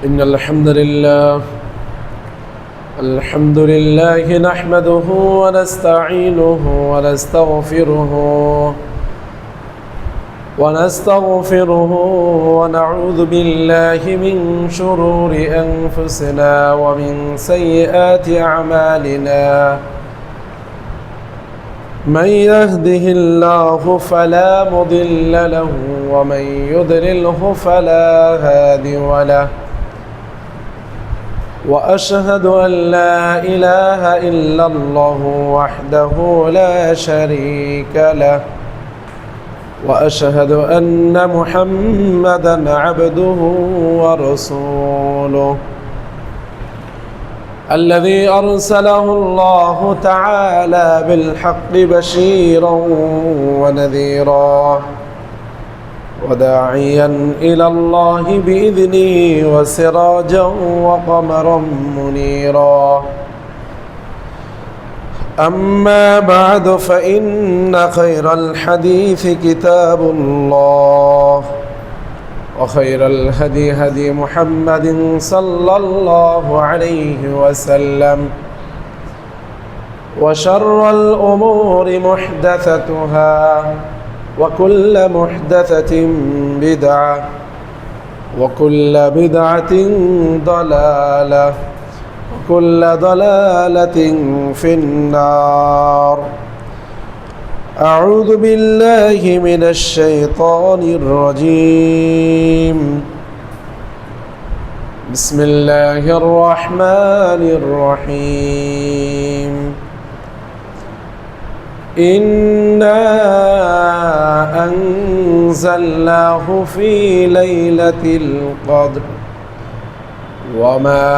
إن الحمد لله نحمده ونستعينه ونستغفره ونعوذ بالله من شرور أنفسنا ومن سيئات أعمالنا من يهده الله فلا مضل له ومن يضلله فلا هادي له وأشهد أن لا إله إلا الله وحده لا شريك له وأشهد أن محمدًا عبده ورسوله الذي أرسله الله تعالى بالحق بشيرا ونذيرا وداعيا إلى الله بإذنه وسراجا وقمرا منيرا أما بعد فإن خير الحديث كتاب الله وخير الهدي هدي محمد صلى الله عليه وسلم وشر الأمور محدثتها وكل محدثة بدعة وكل بدعة ضلالة وكل ضلالة في النار أعوذ بالله من الشيطان الرجيم بسم الله الرحمن الرحيم إنا أنزلناه في ليلة القدر وما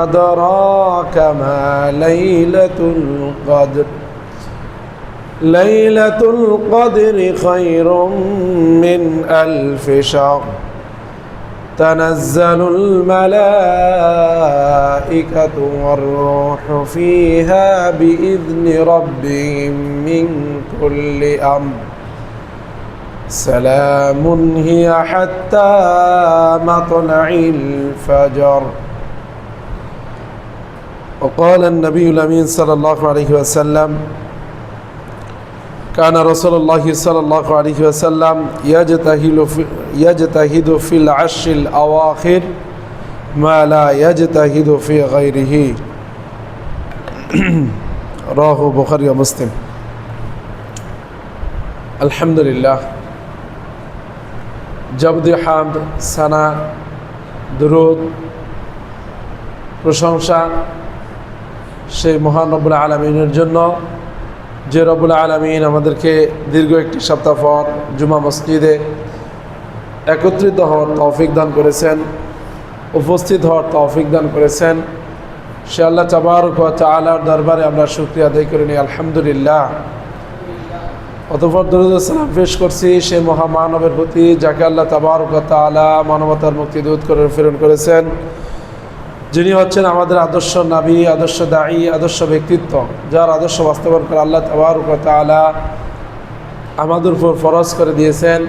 أدراك ما ليلة القدر ليلة القدر خير من ألف شهر تنزل الملائكة والروح فيها بإذن ربهم من كل أمر سلام هي حتى مطلع الفجر. وقال النبي الأمين صلى الله عليه وسلم كان رسول الله صلى الله عليه وسلم يجتهد في العشر الأواخر ما لا يجتهد في غيره رواه البخاري ومسلم. الحمد لله যাবতীয় হামদ সানা দুরূদ প্রশংসা সেই মহান রব্বুল আলামিনের জন্য যে রব্বুল আলামিন আমাদেরকে দীর্ঘ একটি সপ্তাহ পর জুমা মসজিদে একত্রিত হওয়ার তৌফিক দান করেছেন, উপস্থিত হওয়ার তৌফিক দান করেছেন। সে আল্লাহ তাবারক ওয়া তাআলার দরবারে আমরা শুকরিয়া আদায় করে নিই আলহামদুলিল্লাহ। অতঃপর দরুদ ও সালাম পেশ করছি সেই মহামানবের প্রতি যাকে আল্লাহ তাবারক ওয়া তাআলা মানবতার মুক্তিদূত করে প্রেরণ করেছেন, যিনি হচ্ছেন আমাদের আদর্শ নবী, আদর্শ দাঈ, আদর্শ ব্যক্তিত্ব, যার আদর্শ বাস্তবায়ন করে আল্লাহ তাবারক ওয়া তাআলা আমাদের উপর ফরজ করে দিয়েছেন।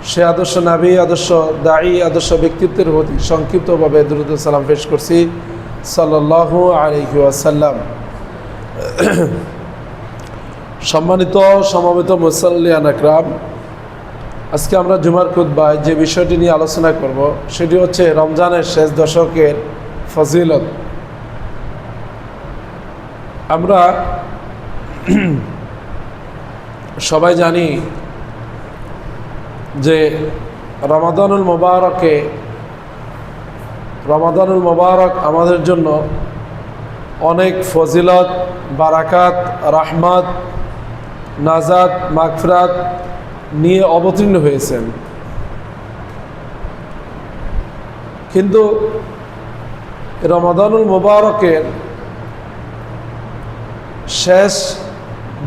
সে আদর্শ নবী, আদর্শ দাঈ, আদর্শ ব্যক্তিত্বের প্রতি সংক্ষিপ্তভাবে দরুদ ও সালাম পেশ করছি সাল্লাল্লাহু আলাইহি ওয়াসাল্লাম। সম্মানিত সমবেত মুসাল্লিয়ান আকরাম, আজকে আমরা জুমার খুতবায় যে বিষয়টি নিয়ে আলোচনা করব সেটি হচ্ছে রমজানের শেষ দশকের ফজিলত। আমরা সবাই জানি যে রমাদানুল মুবারক আমাদের জন্য অনেক ফজিলত, বারাকাত, রাহমাত, নাজাত, মাগফিরাত নিয়ে অবতীর্ণ হয়েছেন। কিন্তু রমাদানুল মুবারকের শেষ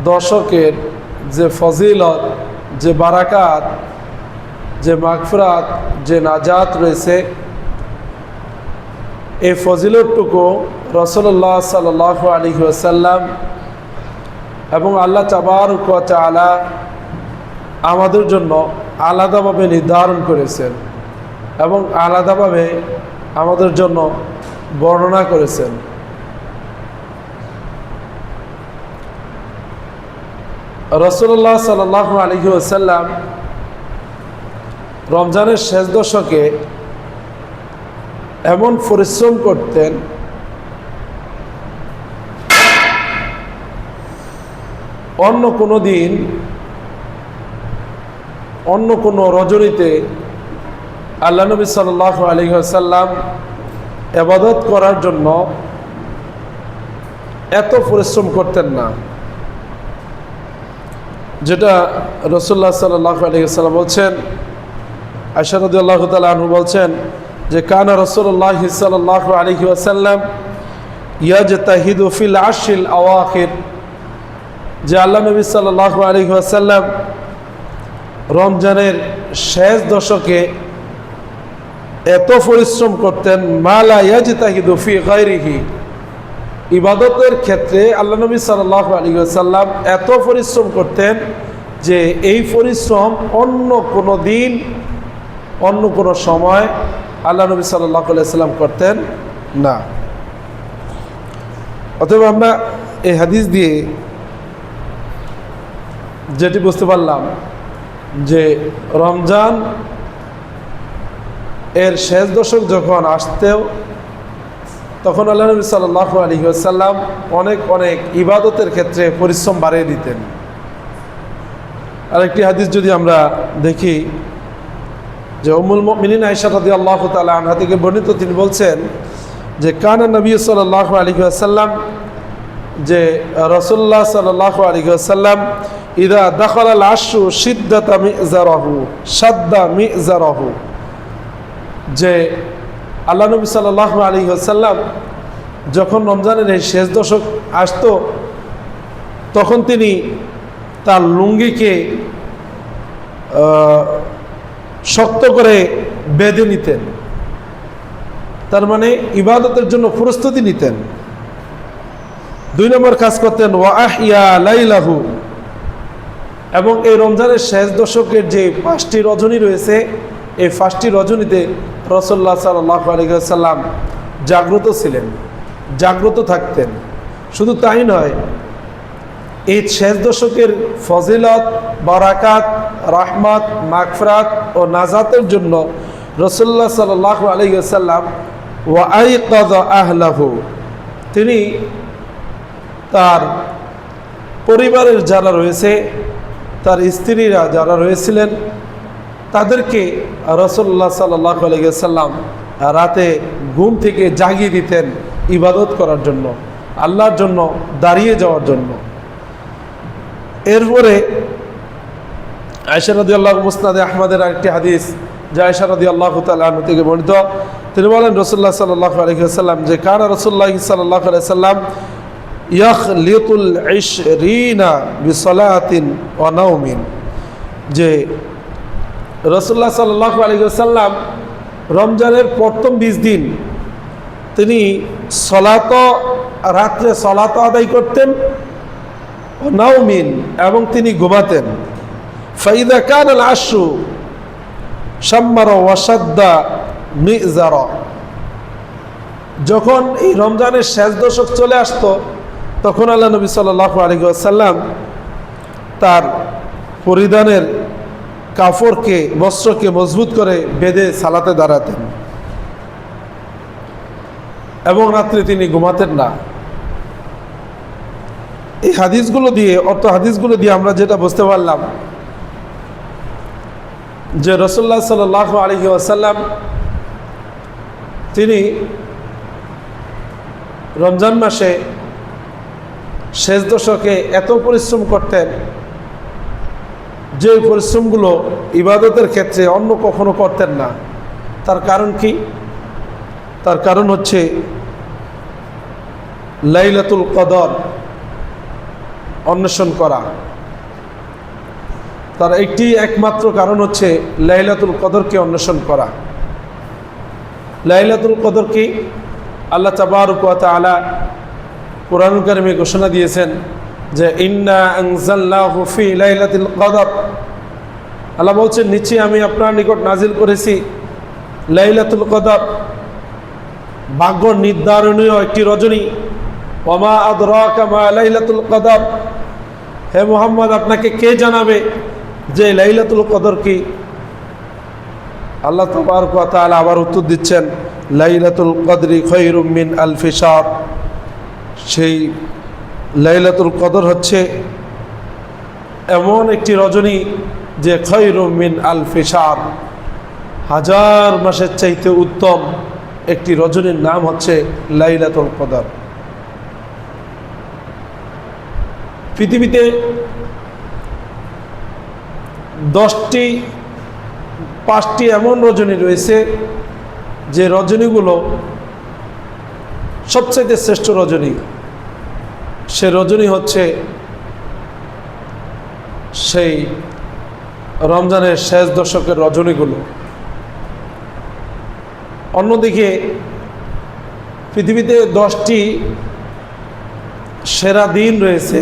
দশকের যে ফজিলত, যে বারাকাত, যে মাগফিরাত, যে নাজাত রয়েছে, এই ফজিলতটুকু রাসূলুল্লাহ সাল্লাল্লাহু আলাইহি ওয়াসাল্লাম এবং আল্লাহ তাবারক ওয়া তাআলা আমাদের জন্য আলাদাভাবে নির্ধারণ করেছেন এবং আলাদাভাবে আমাদের জন্য বর্ণনা করেছেন। রাসূলুল্লাহ সাল্লাল্লাহু আলাইহি ওয়াসাল্লাম রমজানের শেষ দশকে এমন পরিশ্রম করতেন, অন্য কোনো দিন, অন্য কোনো রজনীতে আল্লাহ নবী সাল্লাল্লাহু আলাইহি ওয়াসাল্লাম ইবাদত করার জন্য এত পরিশ্রম করতেন না, যেটা রাসূলুল্লাহ সাল্লাল্লাহু আলাইহি ওয়াসাল্লাম বলছেন। আয়েশা রাদিয়াল্লাহু তাআলা আনহা বলছেন যে কানা রাসূলুল্লাহ সাল্লাল্লাহু আলাইহি ওয়াসাল্লাম ইয়াজতাহিদু ফিল আশরিল আওয়াখির, যে আল্লাহ নবী সাল্লাল্লাহু আলাইহি ওয়াসাল্লাম রমজানের শেষ দশকে এত পরিশ্রম করতেন, মা লা ইয়াজতাহিদু ফি গায়রিহি, ইবাদতের ক্ষেত্রে আল্লাহ নবী সাল্লাল্লাহু আলাইহি ওয়াসাল্লাম এত পরিশ্রম করতেন যে এই পরিশ্রম অন্য কোনো দিন, অন্য কোনো সময় আল্লাহ নবী সাল্লাল্লাহু আলাইহি ওয়াসাল্লাম করতেন না। অতএব আমরা এই হাদিস দিয়ে যেটি বুঝতে পারলাম যে রমজান এর শেষ দশক যখন আসতেও তখন আল্লাহ নবী সাল্লাল্লাহু আলাইহি ওয়াসাল্লাম অনেক অনেক ইবাদতের ক্ষেত্রে পরিশ্রম বাড়িয়ে দিতেন। আরেকটি হাদিস যদি আমরা দেখি, যে উম্মুল মুমিনিন আয়েশা রাদিয়াল্লাহু তাআলা আনহা থেকে বর্ণিত, তিনি বলছেন যে কানা নবী সাল্লাল্লাহু আলাইহি ওয়াসাল্লাম, যে রাসূলুল্লাহ সাল্লাল্লাহু আলাইহি ওয়াসাল্লাম ইদা দাখালাল আশরু শিদ্দাতা মিজারাহু শাদ্দা মিজারাহু, যে আল্লাহ নবী সাল্লাল্লাহু আলাইহি ওয়াসাল্লাম যখন রমজানের এই শেষ দশক আসতো তখন তিনি তার লুঙ্গিকে শক্ত করে বেঁধে নিতেন, তার মানে ইবাদতের জন্য প্রস্তুতি নিতেন। 2 নম্বর কাজ করতেন ওয়া আহিয়া লাইলাহু, এবং এই রমজানের শেষ দশকের যে 5টি রজনী রয়েছে, এই 5টি রজনীতে রাসূলুল্লাহ সাল্লাল্লাহু আলাইহি ওয়াসাল্লাম জাগ্রত ছিলেন, জাগ্রত থাকতেন। শুধু তাই নয়, এই শেষ দশকের ফজিলত, বারাকাত, রাহমাত, মাগফিরাত ও নাজাতের জন্য রাসূলুল্লাহ সাল্লাল্লাহু আলাইহি ওয়াসাল্লাম ওয়া আইকাযা আহলাহু, তিনি তার পরিবারের যারা রয়েছে, তার স্ত্রীরা যারা রয়েছিলেন, তাদেরকে রাসূলুল্লাহ সাল্লাল্লাহু আলাইহি ওয়াসাল্লাম রাতে ঘুম থেকে জাগিয়ে দিতেন ইবাদত করার জন্য, আল্লাহর জন্য দাঁড়িয়ে যাওয়ার জন্য। এরপরে আয়েশা রাদিয়াল্লাহু মুসনাদে আহমদের আরেকটি হাদিস, যে আয়েশা রাদিয়াল্লাহু তাআলা আনহা থেকে বর্ণিত, তিনি বলেন রাসূলুল্লাহ সাল্লাল্লাহু আলাইহি ওয়াসাল্লাম যে কানা রাসূলুল্লাহ সাল্লাল্লাহু আলাইহি ওয়াসাল্লাম ইয়াখলিতুল 20 বিসালাতিন ওয়া নাওমিন, যে রাসূলুল্লাহ সাল্লাল্লাহু আলাইহি ওয়াসাল্লাম রমজানের প্রথম 20 দিন তিনি রাত্রে সলাত আদায় করতেন, নাওমিন, এবং তিনি ঘুমাতেন। ফাইদা কানাল আশরু শাম্মারা ওয়া শাদ্দা মিজারা, যখন এই রমজানের শেষ দশক চলে আসতো তখন আল্লাহ নবী সাল্লাল্লাহু আলাইহি ওয়াসাল্লাম তার পরিধানের কাপড়কে, বস্ত্রকে মজবুত করে বেঁধে সালাতে দাঁড়াতেন, এবং রাত্রে তিনি ঘুমাতেন না। এই হাদিসগুলো দিয়ে, হাদিসগুলো দিয়ে আমরা যেটা বুঝতে পারলাম যে রাসূলুল্লাহ সাল্লাল্লাহু আলাইহি ওয়াসাল্লাম তিনি রমজান মাসে শেষ দশকে এত পরিশ্রম করতেন যে পরিশ্রমগুলো ইবাদতের ক্ষেত্রে অন্য কখনো করতেন না। তার কারণ কি? তার কারণ হচ্ছে লাইলাতুল কদর অন্বেষণ করা। তার একমাত্র কারণ হচ্ছে লাইলাতুল কদরকে অন্বেষণ করা। লাইলাতুল কদর কি? আল্লাহ তাবারক ওয়া তাআলা কোরআনুল কারীমে ঘোষণা দিয়েছেন যে ইন্না আনজালনাহু ফি লাইলাতুল কদর, আল্লাহ বলছেন নিশ্চয়ই আমি আপনার নিকট নাজিল করেছি লাইলাতুল কদর, ভাগ্য নির্ধারণীয় একটি রজনী। ওমা আদরাকা মা লাইলাতুল কদর, হে মুহাম্মদ আপনাকে কে জানাবে যে লাইলাতুল কদর কি? আল্লাহ তাবারক ওয়া তাআলা আবার উত্তর দিচ্ছেন, লাইলাতুল কদরি খায়রুম মিন আলফি শাহর। সেই লাইলাতুল কদর হচ্ছে এমন একটি রজনী যে খায়রুম মিন আলফি শাহর, হাজার মাসের চাইতে উত্তম একটি রজনীর নাম হচ্ছে লাইলাতুল কদর। পৃথিবীতে 5টি এমন রজনী রয়েছে যে রজনীগুলো সবচেয়ে শ্রেষ্ঠ রজনী। সে রজনী হচ্ছে সেই রমজানের শেষ দশকের রজনীগুলো। অন্যদিকে পৃথিবীতে 10টি সেরা দিন রয়েছে,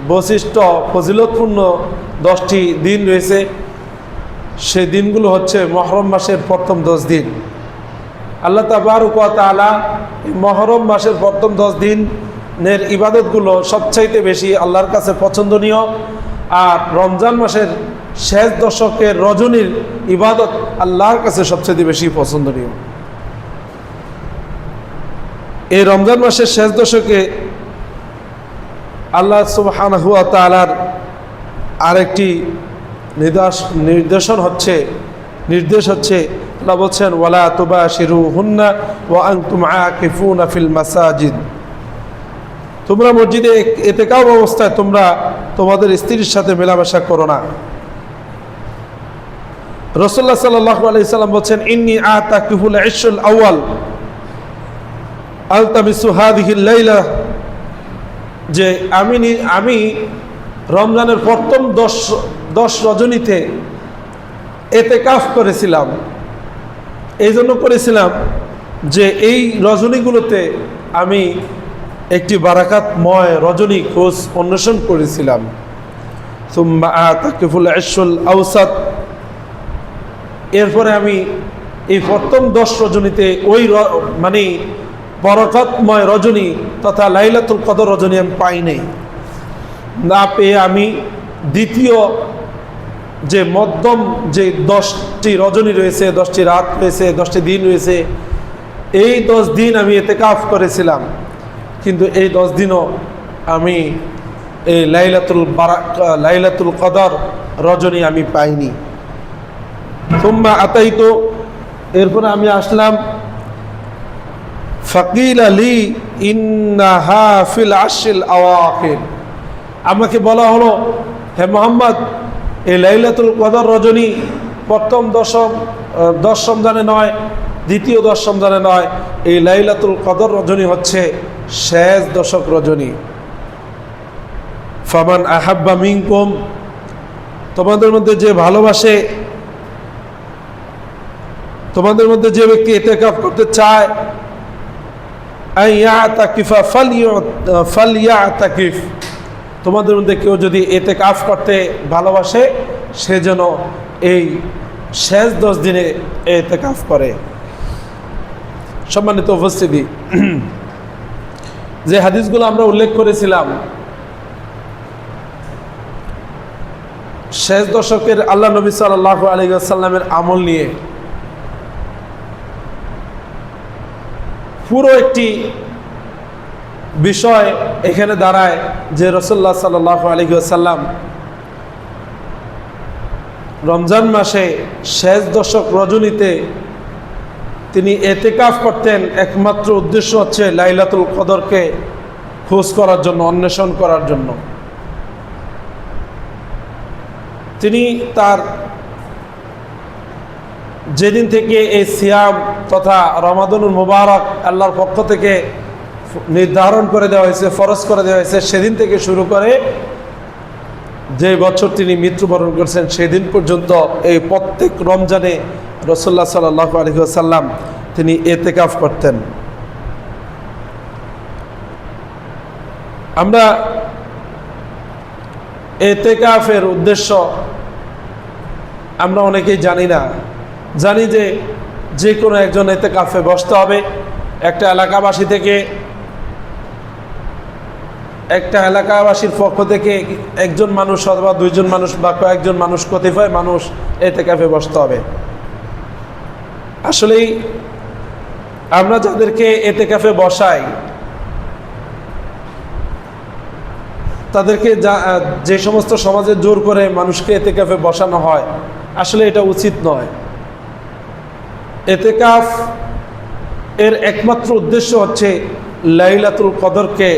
বৈশিষ্ট্য ফজিলতপূর্ণ 10টি দিন রয়েছে। সেই দিনগুলো হচ্ছে মুহররম মাসের প্রথম 10 দিন। আল্লাহ তাবারক ওয়া তাআলা মুহররম মাসের প্রথম 10 দিনের ইবাদতগুলো সবচাইতে বেশি আল্লাহর কাছে পছন্দনীয়, আর রমজান মাসের শেষ দশকের রজনীর ইবাদত আল্লাহর কাছে সবচাইতে বেশি পছন্দনীয়। এই রমজান মাসের শেষ দশকে আল্লাহ সুবহানাহু ওয়া তাআলার আরেকটি নির্দেশ হচ্ছে আল্লাহ বলছেন, ওয়ালা তুবাশিরুহুন্না ওয়া আনতুম আকিফুনা ফিল মাসাজিদ। তোমরা মসজিদে ইতিকাফ অবস্থায় তোমরা তোমাদের স্ত্রীর সাথে মেলামেশা করো না। রাসূলুল্লাহ সাল্লাল্লাহু আলাইহি সাল্লাম বলছেন, ইন্নী আতাকিফুল ইশরুল আউয়াল আলতামিসু হাযিহিল লাইলা, যে আমি রমজানের প্রথম 10 রজনীতে ইতিকাফ করেছিলাম। এই জন্য করেছিলাম যে এই রজনীগুলোতে আমি একটি বারাকাতময় রজনী খোঁজ অন্বেষণ করেছিলাম। সুম্মা আতাকিফুল ইশরুল আওসাত, এরপরে আমি এই প্রথম 10 রজনীতে ওই মানে বরকতময় রজনী তথা লাইলাতুল কদর রজনী আমি পাই নাই। না পেয়ে আমি দ্বিতীয় যে মধ্যম যে 10টি রজনী রয়েছে, 10টি রাত রয়েছে, 10টি দিন রয়েছে, এই 10 দিন আমি ইতিকাফ করেছিলাম, কিন্তু এই 10 দিনও আমি এই লাইলাতুল কদর রজনী আমি পাইনি। সুম্মা আতাইতু, এরপরে আমি আসলাম, ফাকিল আলী ইন্নাহা ফিল আশরিল আওয়াখির, আমাকে বলা হলো, হে মুহাম্মদ এই লাইলাতুল কদর রজনী প্রথম 10 রমজানে নয়, দ্বিতীয় 10 রমজানে নয়, এই লাইলাতুল কদর রজনী হচ্ছে শেষ দশক রজনী। ফামান আহাব্বা মিনকুম, তোমাদের মধ্যে যে ভালোবাসে, তোমাদের মধ্যে যে ব্যক্তি ইতিকাফ করতে চায়, আইয়াতাকিফা ফালইয়াতাকিফ, তোমাদের মধ্যে কেউ যদি ইতিকাফ করতে ভালোবাসে সে যেন এই শেষ 10 দিনে ইতিকাফ করে। সম্মানিত উপস্থিতি, যে হাদিসগুলো আমরা উল্লেখ করেছিলাম শেষ দশকের আল্লাহ নবী সাল্লাল্লাহু আলাইহি ওয়াসাল্লামের আমল নিয়ে, পুরো একটি বিষয় এখানে দাঁড়ায় যে রাসূলুল্লাহ সাল্লাল্লাহু আলাইহি ওয়াসাল্লাম রমজান মাসে শেষ দশক রজনীতে তিনি ইতিকাফ করতেন। একমাত্র উদ্দেশ্য হচ্ছে লাইলাতুল কদরকে খোঁজ করার জন্য, অন্বেষণ করার জন্য। তিনি তার যেদিন থেকে এই সিয়াম তথা রমাদানুল মুবারক আল্লাহর পক্ষ থেকে নির্ধারণ করে দেওয়া হয়েছে, ফরজ করে দেওয়া হয়েছে, সেদিন থেকে শুরু করে যে বছর তিনি মৃত্যুবরণ করেছেন সেদিন পর্যন্ত এই প্রত্যেক রমজানে রাসূলুল্লাহ সাল্লাল্লাহু আলাইহি ওয়াসাল্লাম তিনি ইতিকাফ করতেন। আমরা ইতিকাফের উদ্দেশ্য আমরা অনেকেই জানি না। জানি যে কোনো একজন ইতিকাফে বসতে হবে, একটা এলাকাবাসীর পক্ষ থেকে একজন মানুষ অথবা দুইজন মানুষ বা কয়েকজন মানুষ, কতিপয় মানুষ এতেকাফে বসতে হবে। আসলেই আমরা যাদেরকে এতেকাফে বসাই তাদেরকে যে সমস্ত সমাজে জোর করে মানুষকে এতেকাফে বসানো হয়, আসলে এটা উচিত নয়। এতেকাফ এর একমাত্র উদ্দেশ্য হচ্ছে লাইলাতুল কদরকে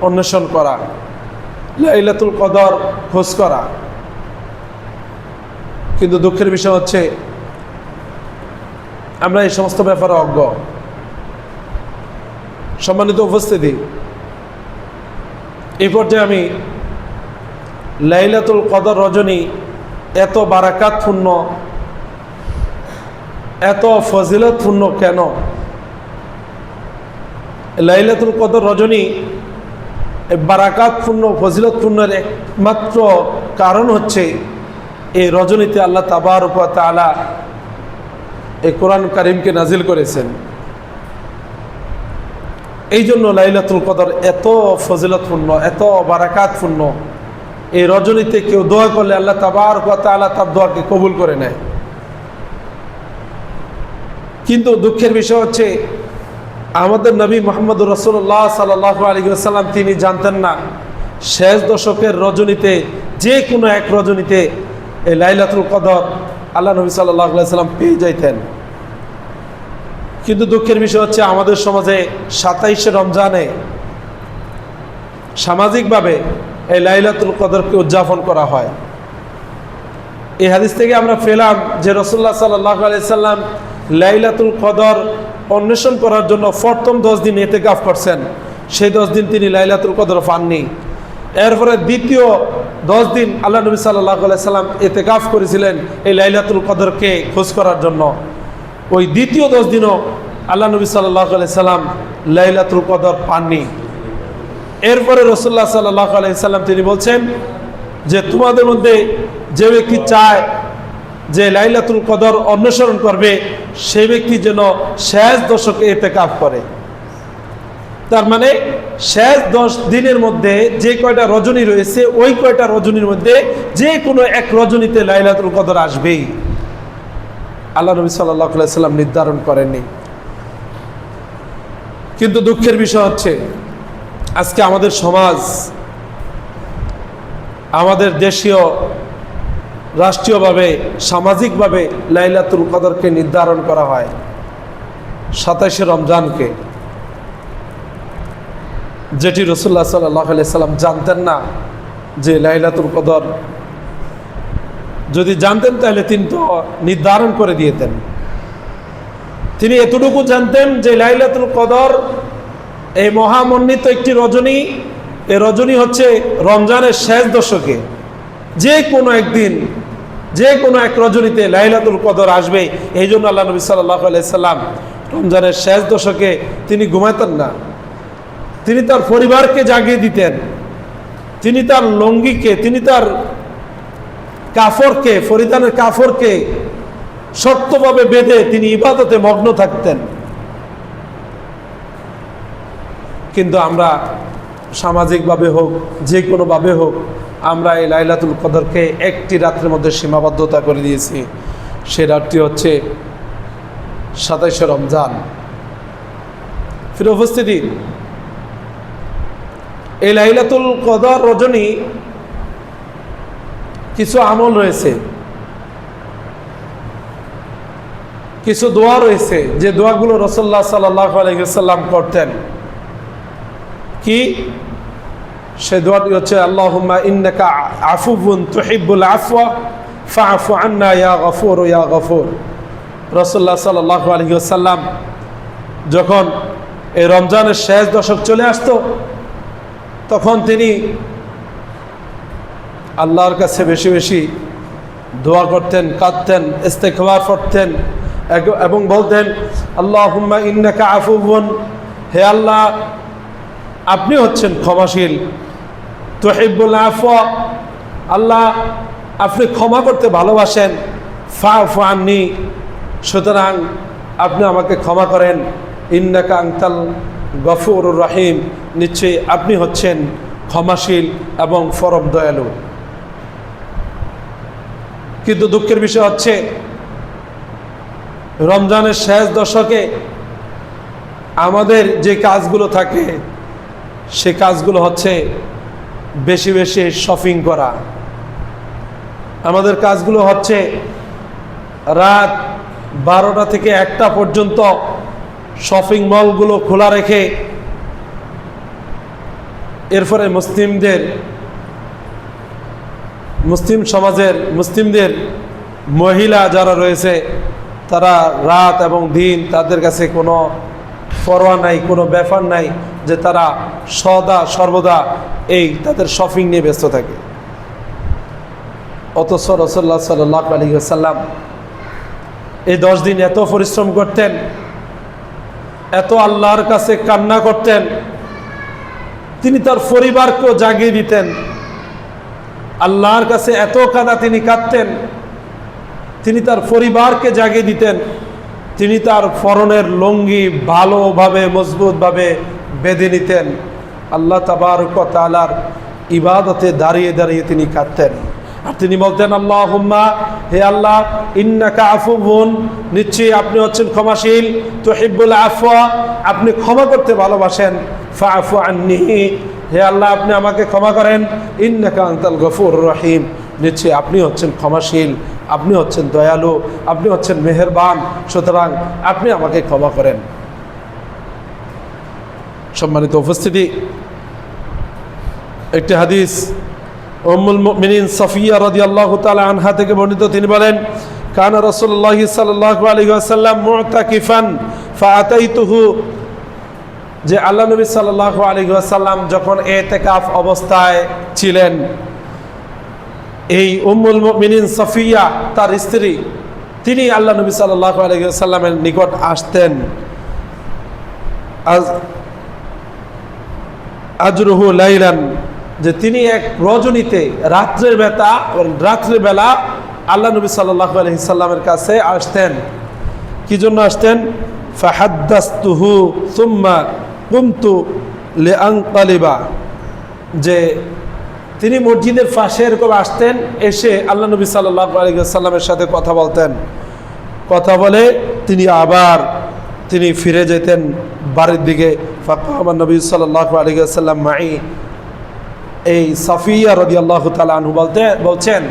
অন্বেষণ করা, লাইলাতুল কদর খোঁজ করা। কিন্তু দুঃখের বিষয় হচ্ছে আমরা এই সমস্ত ব্যাপারে অজ্ঞ। সম্মানিত উপস্থিতি, এই পর্যায়ে আমি লাইলাতুল কদর রজনী এত বারাকাতপূর্ণ, এত ফজিলতপূর্ণ কেন? লাইলাতুল কদর রজনী বারাকাতপূর্ণ, ফজিলতপূর্ণের একমাত্র কারণ হচ্ছে এই রজনীতে আল্লাহ তাবারক ওয়া তাআলা এই কোরআন কারীমকে নাজিল করেছেন। এই জন্য লাইলাতুল কদর এত ফজিলতপূর্ণ, এত বারাকাতপূর্ণ। এই রজনীতে কেউ দোয়া করলে আল্লাহ তাবারক ওয়া তাআলা তার দোয়াকে কবুল করে নেয়। কিন্তু দুঃখের বিষয় হচ্ছে আমাদের নবী মুহাম্মদুর রাসূলুল্লাহ সাল্লাল্লাহু আলাইহি ওয়াসাল্লাম তিনি জানতেন না শেষ দশকের রজনীতে, যে কোনো এক রজনীতে এই লাইলাতুল কদর আল্লাহ নবী সাল্লাল্লাহু আলাইহি ওয়াসাল্লাম পেয়ে যাইতেন। কিন্তু দুঃখের বিষয় হচ্ছে আমাদের সমাজে 27শে রমজানে সামাজিকভাবে এই লাইলাতুল কদরকে উদযাপন করা হয়। এই হাদিস থেকে আমরা পেলাম যে রাসূলুল্লাহ সাল্লাল্লাহু আলাইহি ওয়াসাল্লাম লাইলাতুল কদর অন্বেষণ করার জন্য প্রথম 10 দিন ইতিকাফ করছেন, সেই 10 দিন তিনি লাইলাতুল কদর পাননি। এরপরে দ্বিতীয় 10 দিন আল্লাহ নবী সাল্লাল্লাহু আলাইহি ওয়াসাল্লাম ইতিকাফ করেছিলেন এই লাইলাতুল কদরকে খোঁজ করার জন্য। ওই দ্বিতীয় 10 দিনও আল্লাহ নবী সাল্লাল্লাহু আলাইহি ওয়াসাল্লাম লাইলাতুল কদর পাননি। এরপরে রাসূলুল্লাহ সাল্লাল্লাহু আলাইহি ওয়াসাল্লাম তিনি বলছেন যে তোমাদের মধ্যে যে ব্যক্তি চায় যে লাইলাতুল কদর অন্বেষণ করবে, সেই ব্যক্তি যেন শেষ দশকে ইতিকাফ করে। তার মানে শেষ 10 দিনের মধ্যে যে কয়টা রজনী রয়েছে, ওই কয়টা রজনীর মধ্যে যে কোনো এক রজনীতে লাইলাতুল কদর আসবেই। আল্লাহ নবী সাল্লাল্লাহু আলাইহি ওয়াসাল্লাম নির্ধারণ করেননি। কিন্তু দুঃখের বিষয় হচ্ছে আজকে আমাদের সমাজ, আমাদের দেশীয়, রাষ্ট্রীয়ভাবে, সামাজিকভাবে লাইলাতুল কদরকে নির্ধারণ করা হয় 27শে রমজানকে, যেটি রাসূলুল্লাহ সাল্লাল্লাহু আলাইহি ওয়াসাল্লাম জানতেন না যে লাইলাতুল কদর, যদি জানতেন তাহলে তিনি তো নির্ধারণ করে দিতেন। তিনি এতটুকু জানতেন যে লাইলাতুল কদর এই মহামন্বিত একটি রজনী, এই রজনী হচ্ছে রমজানের শেষ দশকে যে কোনো একদিন, যে কোনো এক রজনীতে লাইলাতুল কদর আসবে। এই জন্য আল্লাহ নবী সাল্লাল্লাহু আলাইহি সাল্লাম রমজানের শেষ দশকে তিনি ঘুমাতেন না। তিনি তার পরিবারকে জাগিয়ে দিতেন, তিনি তার লঙ্গিকে, তিনি তার কাফরকে, পরিধানের কাফরকে শক্তভাবে বেঁধে তিনি ইবাদতে মগ্ন থাকতেন। কিন্তু আমরা সামাজিকভাবে হোক, যে কোনোভাবে হোক, আমরা এই লাইলাতুল কদরকে একটি রাত্রের মধ্যে সীমাবদ্ধতা করে দিয়েছি। সে রাতটি হচ্ছে 27শে রমজান। ফিরে উপস্থিতি, এই লাইলাতুল কদর রজনী কিছু আমল রয়েছে, কিছু দোয়া রয়েছে, যে দোয়াগুলো রাসূলুল্লাহ সাল্লাল্লাহু আলাইহি ওয়াসাল্লাম করতেন। কি সে দোয়াটি হচ্ছে আল্লাহুম্মা ইন্নাকা আফুউন তুহিব্বুল আফওয়া ফাআফু আন্না ইয়া গফুর ইয়া গফুর। রাসূলুল্লাহ সাল্লাল্লাহু আলাইহি ওয়াসাল্লাম যখন এই রমজানের শেষ দশক চলে আসতো, তখন তিনি আল্লাহর কাছে বেশি বেশি দোয়া করতেন, কাঁদতেন, ইস্তেগফার করতেন এবং বলতেন আল্লাহুম্মা ইন্নাকা আফুউন, হে আল্লাহ আপনি হচ্ছেন ক্ষমাশীল, তুহিব্বুল আফওয়া, আল্লাহ আপনি ক্ষমা করতে ভালোবাসেন, ফাআফু আন্নি, সুতরাং আপনি আমাকে ক্ষমা করেন, ইন্নাকা আনতাল গফুরুর রহিম, নিশ্চয়ই আপনি হচ্ছেন ক্ষমাশীল এবং পরম দয়ালু। কিন্তু দুঃখের বিষয় হচ্ছে রমজানের শেষ দশকে আমাদের যে কাজগুলো থাকে সে কাজগুলো হচ্ছে বেশি বেশি শপিং করা। আমাদের কাজগুলো হচ্ছে রাত 12টা থেকে 1টা পর্যন্ত শপিং মলগুলো খোলা রেখে এরপরে মুসলিম সমাজের মুসলিমদের মহিলা যারা রয়েছে তারা রাত এবং দিন তাদের কাছে কোনো পরোয়া নাই, কোনো ব্যাপার নাই যে তারা সর্বদা এই তাদের শপিং নিয়ে ব্যস্ত থাকে। অথচ রাসূলুল্লাহ সাল্লাল্লাহু আলাইহি ওয়াসাল্লাম এই 10 দিন এত পরিশ্রম করতেন, এত আল্লাহর কাছে কান্না করতেন, তিনি তার পরিবারকেও জাগিয়ে দিতেন। আল্লাহর কাছে এত কাঁদা তিনি কাঁদতেন, তিনি তার পরিবারকে জাগিয়ে দিতেন। তিনি তার পরনের লুঙ্গি ভালোভাবে মজবুতভাবে বেঁধে নিতেন। আল্লাহ তাবারক ওয়া তাআলার ইবাদতে দাঁড়িয়ে দাঁড়িয়ে তিনি কাঁদতেন। আর তিনি বলতেন, আল্লাহুম্মা, হে আল্লাহ, ইন্নাকা আফুউন, নিশ্চয়ই আপনি হচ্ছেন ক্ষমাশীল, তুহিব্বুল আফওয়া, আপনি ক্ষমা করতে ভালোবাসেন, ফাআফু আন্নি, হে আল্লাহ আপনি আমাকে ক্ষমা করেন, ইন্নাকা আনতাল গফুরুর রহিম, নিশ্চয়ই আপনি হচ্ছেন ক্ষমাশীল, আপনি হচ্ছেন দয়ালু, আপনি হচ্ছেন মেহেরবান, সুতরাং আপনি আমাকে ক্ষমা করেন। সম্মানিত উপস্থিতি, একটি হাদিস উম্মুল মুমিনিন সাফিয়া রাদিয়াল্লাহু তাআলা আনহা থেকে বর্ণিত, তিনি বলেন, কানা রাসূলুল্লাহ সাল্লাল্লাহু আলাইহি ওয়াসাল্লাম মুতাকিফান ফাআতাইতুহু, যে আল্লাহ নবী সাল্লাল্লাহু আলাইহি ওয়াসাল্লাম যখন ইতিকাফ অবস্থায় ছিলেন, এই উম্মুল মুমিনিন সাফিয়া তার স্ত্রী, তিনি আল্লাহ নবী সাল্লাল্লাহু আলাইহি ওয়াসাল্লামের নিকট আসতেন। আজরুহু লাইলান, যে তিনি এক রজনীতে রাত্রের বেলা আল্লাহ নবী সাল্লাল্লাহু আলাইহি সাল্লামের কাছে আসতেন। কি জন্য আসতেন? ফাহাদ্দাসতুহু সুম্মা কুমতু লিআনকালিবা, যে তিনি মসজিদের পাশে এরকম আসতেন, এসে আল্লাহ নবী সাল্লাল্লাহু আলাইহি সাল্লামের সাথে কথা বলতেন। কথা বলে তিনি ফিরে যেতেন বাড়ির দিকে। ফাকামা নবী সাল্লাল্লাহু আলাইহি সাল্লাম মাই, এই সাফিয়া রাদিয়াল্লাহু তাআলা আনহু বলছেন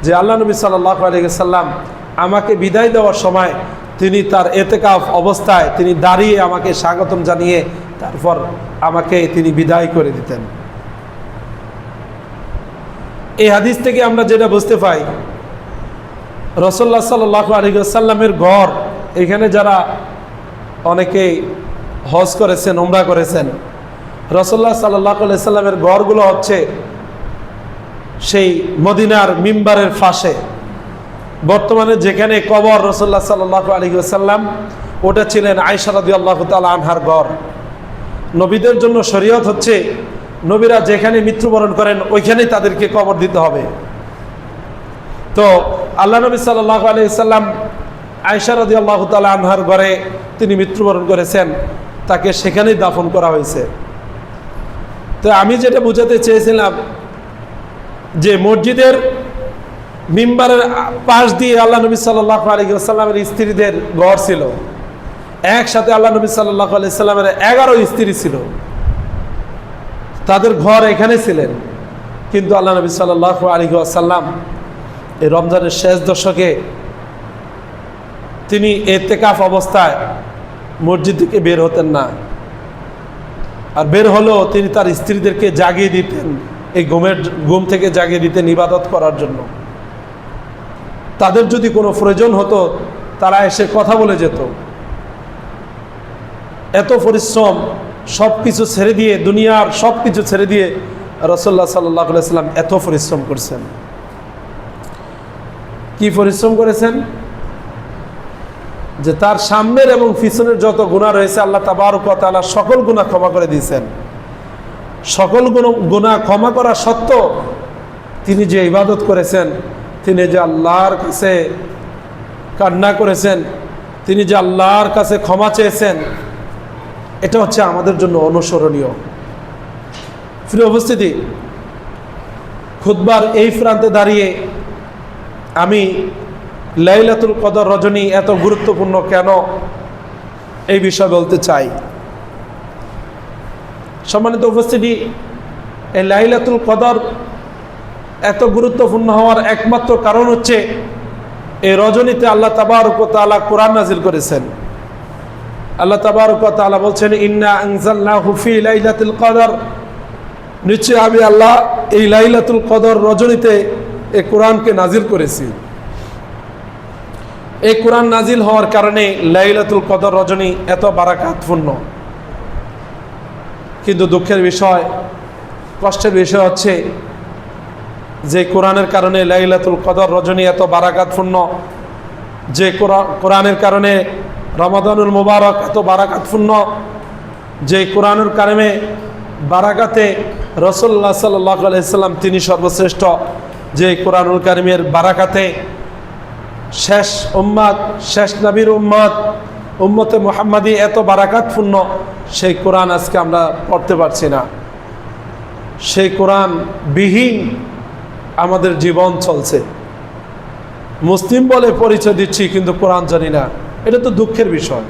যে আল্লাহ নবী সাল্লাল্লাহু আলাইহি সাল্লাম আমাকে বিদায় দেওয়ার সময় তিনি তার ইতিকাফ অবস্থায় তিনি দাঁড়িয়ে আমাকে স্বাগতম জানিয়ে তারপর আমাকে তিনি বিদায় করে দিতেন। এই হাদিস থেকে আমরা যেটা বুঝতে পাই, রাসূলুল্লাহ সাল্লাল্লাহু আলাইহি ওয়াসাল্লামের ঘর, এখানে যারা অনেকেই হজ করেছেন, উমরা করেছেন, রাসূলুল্লাহ সাল্লাল্লাহু আলাইহি ওয়াসাল্লামের ঘরগুলো হচ্ছে সেই মদিনার মিম্বারের পাশে। বর্তমানে যেখানে কবর রাসূলুল্লাহ সাল্লাল্লাহু আলাইহি ওয়াসাল্লাম, ওটা ছিলেন আয়েশা রাদিয়াল্লাহু তাআলা আনহার ঘর। নবীদের জন্য শরীয়ত হচ্ছে নবীরা যেখানে মৃত্যুবরণ করেন ওইখানেই তাদেরকে কবর দিতে হবে। তো আল্লাহ নবী সাল্লাল্লাহু আলাইহি ওয়াসাল্লাম আয়েশা রাদিয়াল্লাহু তাআলা আনহার ঘরে তিনি মৃত্যুবরণ করেছেন, তাকে সেখানেই দাফন করা হয়েছে। তো আমি যেটা বোঝাতে চেয়েছিলাম যে মসজিদের মিম্বারের পাশ দিয়ে আল্লাহ নবী সাল্লাল্লাহু আলাইহি ওয়াসাল্লামের স্ত্রীদের ঘর ছিল। একসাথে আল্লাহ নবী সাল্লাল্লাহু আলাইহি ওয়াসাল্লামের 11 স্ত্রী ছিল, তাদের ঘর এখানে ছিলেন। কিন্তু আল্লাহ নবী সাল্লাল্লাহু আলাইহি ওয়াসাল্লাম এই রমজানের শেষ দশকে তিনি ইতিকাফ অবস্থায় মসজিদ থেকে বের হতেন না। আর বের হলেও তিনি তার স্ত্রীদেরকে জাগিয়ে দিতেন, এই ঘুম থেকে জাগিয়ে দিতেন ইবাদত করার জন্য। তাদের যদি কোনো প্রয়োজন হতো তারা এসে কথা বলে যেত। এত পরিশ্রম, সব কিছু ছেড়ে দিয়ে, দুনিয়ার সব কিছু ছেড়ে দিয়ে রাসূলুল্লাহ সাল্লাল্লাহু আলাইহি ওয়াসাল্লাম এত পরিশ্রম করেছেন। কি পরিশ্রম করেছেন? যে তার সামনের এবং পিছনের যত গুনাহ রয়েছে আল্লাহ তাবারক ওয়া তাআলা সকল গুনাহ ক্ষমা করে দিয়েছেন। সকল গুনাহ ক্ষমা করা সত্ত্বেও তিনি যে ইবাদত করেছেন, তিনি যে আল্লাহর কাছে কান্না করেছেন, তিনি যে আল্লাহর কাছে ক্ষমা চেয়েছেন, এটা হচ্ছে আমাদের জন্য অনুসরণীয়। প্রিয় উপস্থিতি, খুতবার এই প্রান্তে দাঁড়িয়ে আমি লাইলাতুল কদর রজনী এত গুরুত্বপূর্ণ কেন এই বিষয়ে বলতে চাই। সম্মানিত উপস্থিতি, এই লাইলাতুল কদর এত গুরুত্বপূর্ণ হওয়ার একমাত্র কারণ হচ্ছে এই রজনীতে আল্লাহ তাবারক ওয়া তাআলা কোরআন নাজিল করেছেন। আল্লাহ তাবারক ওয়া তাআলা বলছেন, ইন্না আনজালনাহু ফি লাইলাতুল কদর, নিশ্চয় আমি আল্লাহ এই লাইলাতুল কদর রজনীতে এই কোরআনকে নাজিল করেছি। এই কোরআন নাজিল হওয়ার কারণে লাইলাতুল কদর রজনী এত বারাকাতপূর্ণ। কিন্তু দুঃখের বিষয়, কষ্টের বিষয় হচ্ছে যে কোরআনের কারণে লাইলাতুল কদর রজনী এত বারাকাতপূর্ণ, যে কোরআনের কারণে রমাদানুল মুবারক এত বারাকাতপূর্ণ, যে কোরআনের কারণে বারাকাতে রাসূলুল্লাহ সাল্লাল্লাহু আলাইহি সাল্লাম তিনি সর্বশ্রেষ্ঠ, যে কোরআনুল কারীমের বারাকাতে শেষ উম্মত, শেষ নবীর উম্মত, উম্মতে মুহাম্মাদি এত বারাকাতপূর্ণ, সেই কোরআন আজকে আমরা পড়তে পারছি না। সেই কোরআন বিহীন আমাদের জীবন চলছে। মুসলিম বলে পরিচয় দিচ্ছি কিন্তু কোরআন জানি না। এটা তো দুঃখের বিষয়,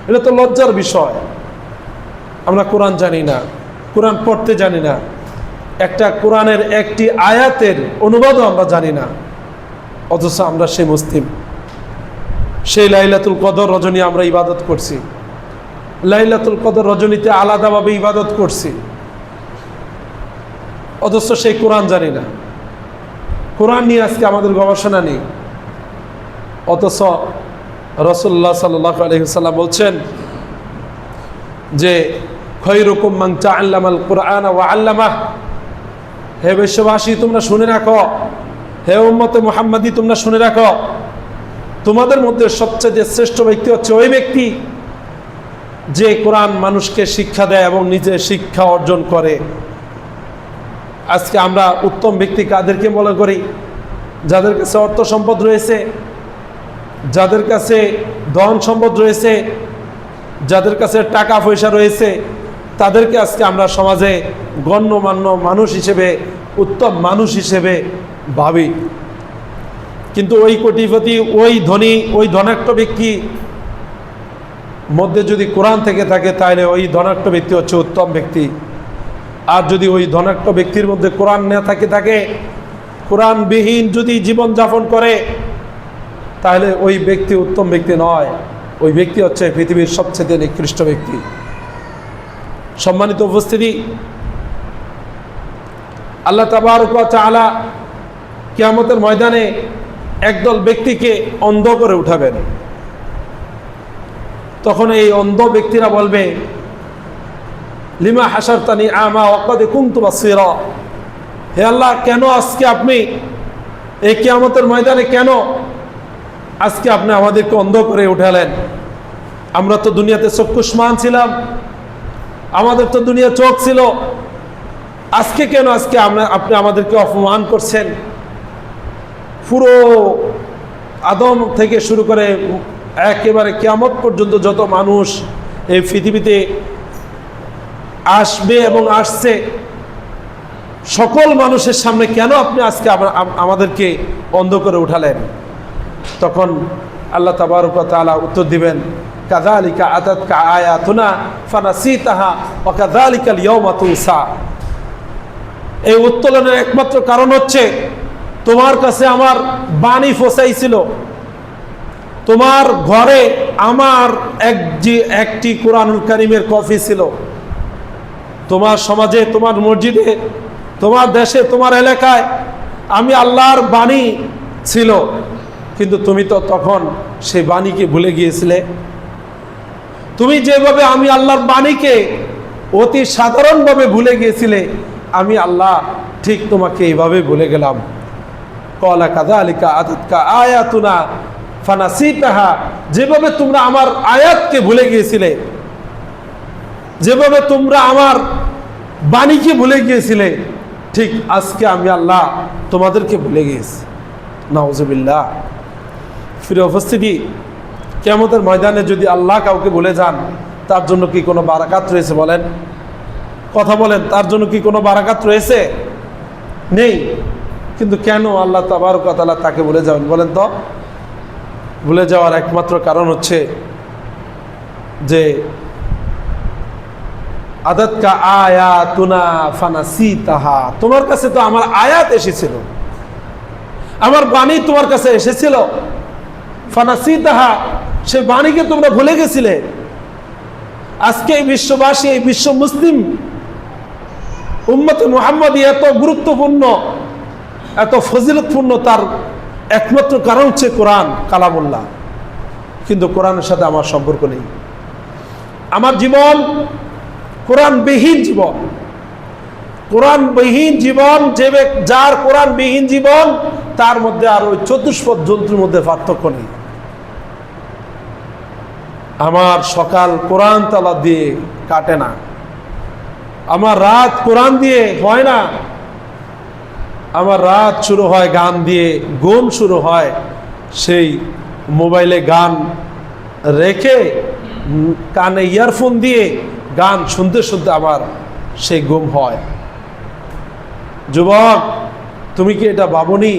এটা তো লজ্জার বিষয়। আমরা কোরআন জানি না, কোরআন পড়তে জানি না, একটা কোরআনের একটি আয়াতের অনুবাদও আমরা জানি না, অথচ আমরা সেই মুসলিম। সেই লাইলাতুল কদর রজনী আমরা ইবাদত করছি, লাইলাতুল কদর রজনীতে আলাদাভাবে ইবাদত করছি, অথচ সেই কোরআন জানি না। কোরআন নিয়ে আজকে আমাদের গবেষণা নেই, অথচ রাসূলুল্লাহ সাল্লাল্লাহু আলাইহি ওয়াসাল্লাম বলছেন যে খায়রুকুম মান তাআল্লামাল কুরআনা ওয়া আল্লামাহ। হে বিশ্ববাসী, তোমরা শুনে রাখো, হে উম্মতে মুহাম্মাদি তোমরা শুনে রাখো, তোমাদের মধ্যে সবচেয়ে শ্রেষ্ঠ ব্যক্তি হচ্ছে ওই ব্যক্তি যে কোরআন মানুষকে শিক্ষা দেয় এবং নিজে শিক্ষা অর্জন করে। আজকে আমরা উত্তম ব্যক্তি কাদেরকে মনে করি? যাদের কাছে অর্থ সম্পদ রয়েছে, যাদের কাছে ধন সম্পদ রয়েছে, যাদের কাছে টাকা পয়সা রয়েছে, তাদেরকে আজকে আমরা সমাজে গণ্যমান্য মানুষ হিসেবে, উত্তম মানুষ হিসেবে ভাবি। কিন্তু ওই কোটিপতি, ওই ধনী, ওই ধনাঢ্য ব্যক্তি মধ্যে যদি কোরআন থেকে থাকে তাহলে ওই ধনাঢ্য ব্যক্তি হচ্ছে উত্তম ব্যক্তি। আর যদি ওই ধনাঢ্য ব্যক্তির মধ্যে কোরআন না থাকে, কোরআনবিহীন যদি জীবনযাপন করে, তাহলে ওই ব্যক্তি উত্তম ব্যক্তি নয়, ওই ব্যক্তি হচ্ছে পৃথিবীর সবচেয়ে নিকৃষ্ট ব্যক্তি। সম্মানিত উপস্থিতি, আল্লাহ তাবারক ওয়া তাআলা কিয়ামতের ময়দানে একদল ব্যক্তিকে অন্ধ করে উঠাবেন। তখন এই অন্ধ ব্যক্তিরা বলবে, লিমা হাসারতানি আমা ওয়া ক্বাদ কুনতু বাসীরা। হে আল্লাহ, কেন আজকে আপনি এই কিয়ামতের ময়দানে কেন আজকে আপনি আমাদেরকে অন্ধ করে উঠালেন? আমরা তো দুনিয়াতে চক্ষুষ্মান ছিলাম, আমাদের তো দুনিয়া চোখ ছিল, আজকে কেন আপনি আমাদেরকে অপমান করছেন? পুরো আদম থেকে শুরু করে একেবারে কিয়ামত পর্যন্ত যত মানুষ এই পৃথিবীতে আসবে এবং আসছে, সকল মানুষের সামনে কেন আপনি আজকে আমাদেরকে অন্ধ করে উঠালেন? তখন আল্লাহ তাবারক ওয়া তাআলা উত্তর দিবেন, কাযালিকা আতাতকা আয়াতুনা ফানাসিতাহা ওয়া কাযালিকাল ইয়াওমা তুনসা। এই উত্তোলনের একমাত্র কারণ হচ্ছে তোমার কাছে আমার বাণী পৌঁছাইছিল, তোমার ঘরে আমার একটি কোরআনুল কারীমের কপি ছিল, তোমার সমাজে, তোমার মসজিদে, তোমার দেশে, তোমার এলাকায় আমি আল্লাহর বাণী ছিল, কিন্তু তুমি তো তখন সেই বাণীকে ভুলে গিয়েছিলে। তুমি যেভাবে আমি আল্লাহর বাণীকে অতি সাধারণভাবে ভুলে গিয়েছিলে, আমি আল্লাহ ঠিক তোমাকে এইভাবে ভুলে গেলাম। ক্বালা কাযালিকা আতাতকা আয়াতুনা ফানাসিতাহা। যেভাবে তোমরা আমার আয়াতকে ভুলে গিয়েছিলে, যেভাবে তোমরা আমার বাণীকে ভুলে গিয়েছিলে, ঠিক আজকে আমি আল্লাহ তোমাদেরকে ভুলে গিয়েছি। নাউযুবিল্লাহ। প্রিয় উপস্থিতি, কিয়ামতের ময়দানে যদি আল্লাহ কাউকে ভুলে যান, তার জন্য কি কোনো বারাকাত রয়েছে? বলেন, কথা বলেন, তার জন্য কি কোনো বারাকাত রয়েছে? নেই। কিন্তু কেন আল্লাহ তাবারক ওয়া তাআলা তাকে ভুলে যাবেন? বলেন তো। ভুলে যাওয়ার একমাত্র কারণ হচ্ছে যে আদাতকা আয়াতুনা ফানাসিতাহা, তোমার কাছে তো আমার আয়াত এসেছিল, আমার বাণী তোমার কাছে এসেছিল, ফানাসিতাহা, সে বাণীকে তোমরা ভুলে গেছিলে। আজকে এই বিশ্ববাসী, এই বিশ্ব মুসলিম উম্মতে মুহাম্মাদি এত গুরুত্বপূর্ণ, এত ফজিলতপূর্ণ, তার একমাত্র কারণ হচ্ছে কোরআন কালামুল্লাহ। কিন্তু কোরআনের সাথে আমার সম্পর্ক নেই। আমার জীবন কোরআনবিহীন জীবন। কোরআনবিহীন জীবন, যার কোরআনবিহীন জীবন, তার মধ্যে আর ওই চতুষ্পদ জন্তুর মধ্যে পার্থক্য নেই। আমার সকাল কোরআন তালাওয়াত দিয়ে কাটে না, আমার রাত কোরআন দিয়ে হয় না। আমার রাত শুরু হয় গান দিয়ে, ঘুম শুরু হয় সেই মোবাইলে গান রেখে কানে ইয়ারফোন দিয়ে গান শুনতে শুনতে আমার সেই ঘুম হয়। যুবক, তুমি কি এটা ভাবনি?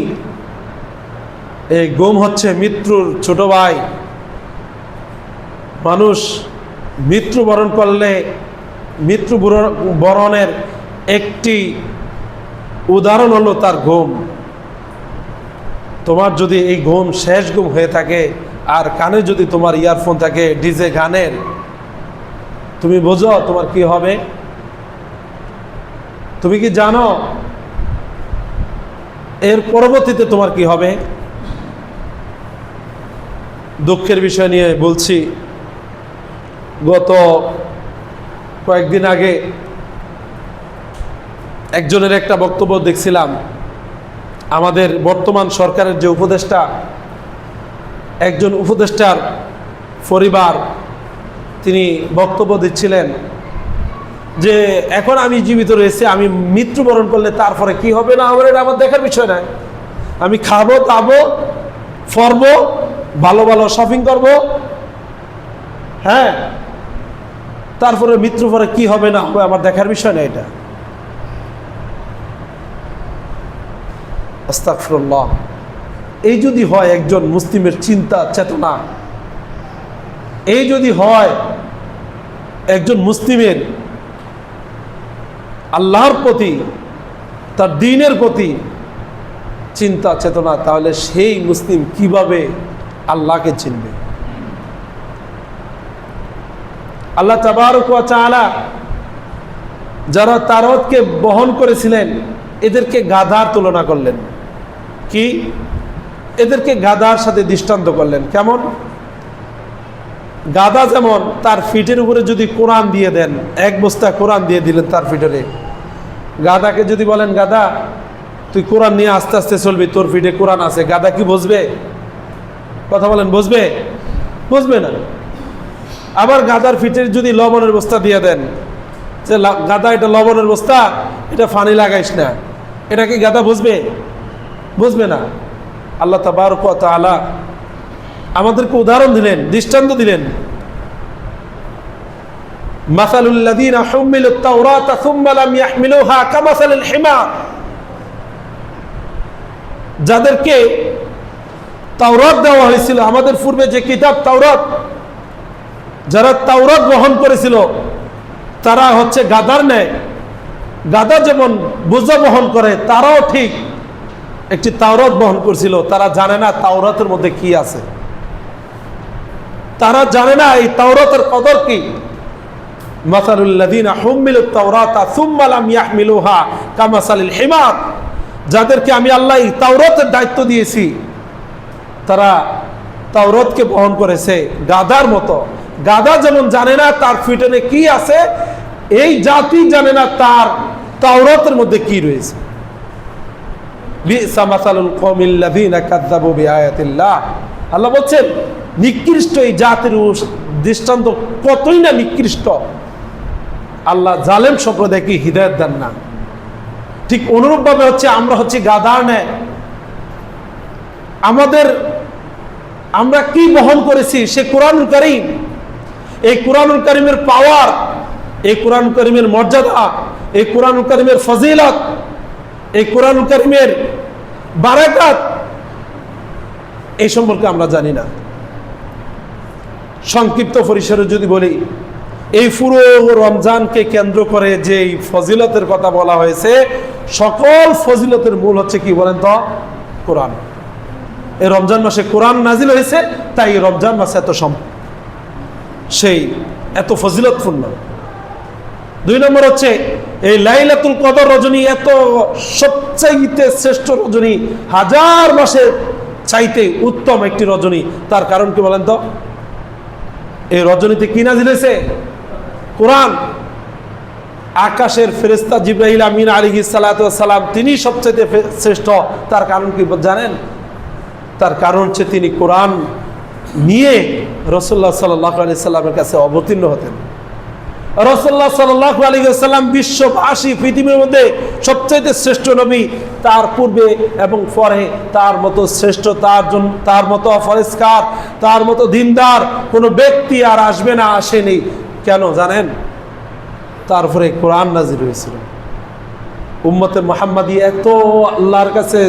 এই ঘুম হচ্ছে মৃত্যুর ছোট ভাই। মানুষ মৃত্যুবরণ করলে মৃত্যুবরণের একটি উদাহরণ হলো তার ঘুম। তোমার যদি এই ঘুম শেষ ঘুম হয়ে থাকে, আর কানে যদি তোমার ইয়ারফোন থাকে ডিজে গানের, তুমি বোঝো তোমার কি হবে? তুমি কি জানো এর পরবর্তীতে তোমার কি হবে? দুঃখের বিষয় নিয়ে বলছি, গত কয়েকদিন আগে একজনের একটা বক্তব্য দেখছিলাম। আমাদের বর্তমান সরকারের যে উপদেষ্টা, একজন উপদেষ্টার পরিবার, তিনি বক্তব্য দিচ্ছিলেন যে এখন আমি জীবিত রয়েছি, আমি মৃত্যুবরণ করলে তারপরে কি হবে না হবে এটা আমার দেখার বিষয় নয়। আমি খাবো, দাবো, ফরবো, ভালো ভালো শপিং করব, হ্যাঁ, তারপরে মৃত্যুর পরে কি হবে না হবে আমার দেখার বিষয় না এটা। আস্তাগফিরুল্লাহ। এই যদি হয় একজন মুসলিমের চিন্তা চেতনা, এই যদি হয় একজন মুসলিমের আল্লাহর প্রতি, তার দ্বীনের প্রতি চিন্তা চেতনা, তাহলে সেই মুসলিম কিভাবে আল্লাহকে চিনবে? আল্লাহ তাবারক ওয়া তাআলা যারা তাওরাতকে বহন করেছিলেন, এদেরকে গাধার তুলনা করলেন। কি? এদেরকে গাধার সাথে দৃষ্টান্ত করলেন। কেমন? গাধা যেমন তার ফিটের উপরে যদি কোরআন দিয়ে দেন, এক বস্তা কোরআন দিয়ে দিলেন তার ফিটে, গাধাকে যদি বলেন গাধা তুই কোরআন নিয়ে আস্তে আস্তে চলবি, তোর ফিটে কোরআন আছে, গাধা কি বুঝবে? কথা বলেন, বুঝবে? বুঝবে না। আবার গাধার ফিটের যদি লবণের বস্তা দিয়ে দেন, যে গাধা এটা লবণের বস্তা, এটা পানি লাগাইস না, এটা কি গাধা বুঝবে? বুঝবে না। আল্লাহ তাবারক ওয়া তাআলা আমাদেরকে উদাহরণ দিলেন, দৃষ্টান্ত দিলেন। মাসালুল লাযীনা হুমিলুত তাওরাতা সুম্মা লাম ইয়াহমিলুহা কামাসালিল হিমার, যাদেরকে তাওরাত দেওয়া হয়েছিল, আমাদের পূর্বে যে কিতাব তাওরাত, যারা তাওরাত বহন করেছিল তারা হচ্ছে গাধার ন্যায়। গাধা যেমন বোঝা বহন করে, তারাও ঠিক একটি তাওরাত বহন করছিল। তারা জানে না তাওরাতের মধ্যে কি আছে, তারা জানে না এই তাওরাতের কদর কি। মাসালুল লাযীনা হুমিলুত তাওরাতা সুম্মা লাম ইয়াহমিলুহা কামাসালিল হিমার, যাদেরকে আমি আল্লাহ এই তাওরাতের দায়িত্ব দিয়েছি, তারা তাওরাতকে বহন করেছে গাধার মতো। গাধা যেমন জানে না তার ফিটনে কি আছে, এই জাতি জানে না তার তাওরাতের মধ্যে কি রয়েছে। বিসা মাসালুল কওমিল লাযীনা কাযযাবু বিআয়াতিল্লাহ, আল্লাহ বলছেন নিকৃষ্ট এই জাতির দৃষ্টান্ত কতই না নিকৃষ্ট। আল্লাহ জালেম সম্প্রদায়কে হিদায়াত দেন না। ঠিক অনুরূপভাবে হচ্ছে আমরা হচ্ছে গাধার ন্যায়। আমরা কি বহন করেছি? সে কোরআনুল কারীম। এই কুরআনুল কারীমের পাওয়ার, এই কুরআনুল কারীমের মর্যাদা, এই কুরআনুল কারীমের ফজিলত, এই কুরআনুল কারীমের বারাকাত, এই সম্পর্কে আমরা জানি না। সংক্ষিপ্ত পরিসরে যদি বলি, এই পুরো রমজানকে কেন্দ্র করে যে ফজিলতের কথা বলা হয়েছে, সকল ফজিলতের মূল হচ্ছে কি বলেন তো? কোরআন। এই রমজান মাসে কোরআন নাজিল হয়েছে, তাই রমজান মাসে এত ফজিলতপূর্ণ। 2 নম্বর হচ্ছে এই লাইলাতুল কদর রজনী, এত সবচাইতে শ্রেষ্ঠ রজনী, 1000 মাসের চাইতে উত্তম একটি রজনী। তার কারণ কি বলেন তো? এই রজনীতে কি নাজিল হয়েছে? কোরআন। আকাশের ফেরেশতা জিবরাইল আমিন আলাইহিস সালাতু ওয়াস সালাম, তিনি সবচেয়ে শ্রেষ্ঠ। তার কারণ কি জানেন? তার কারণ হচ্ছে তিনি কোরআন নিয়ে রাসূলুল্লাহ সাল্লাল্লাহু আলাইহি সাল্লামের কাছে অবতীর্ণ হতেন। রাসূলুল্লাহ সাল্লাল্লাহু আলাইহি ওয়াসাল্লাম বিশ্ববাসী, পৃথিবীর মধ্যে সবচেয়ে শ্রেষ্ঠ নবী। তার পূর্বে এবং পরে তার মতো শ্রেষ্ঠ, তার মতো ফরেজকার, তার মতো দিনদার কোনো ব্যক্তি আর আসবে না, আসেনি। কেন জানেন? তারপরে কোরআন নাজিল হয়েছিল। উম্মতে মুহাম্মাদি এত আল্লাহর কাছে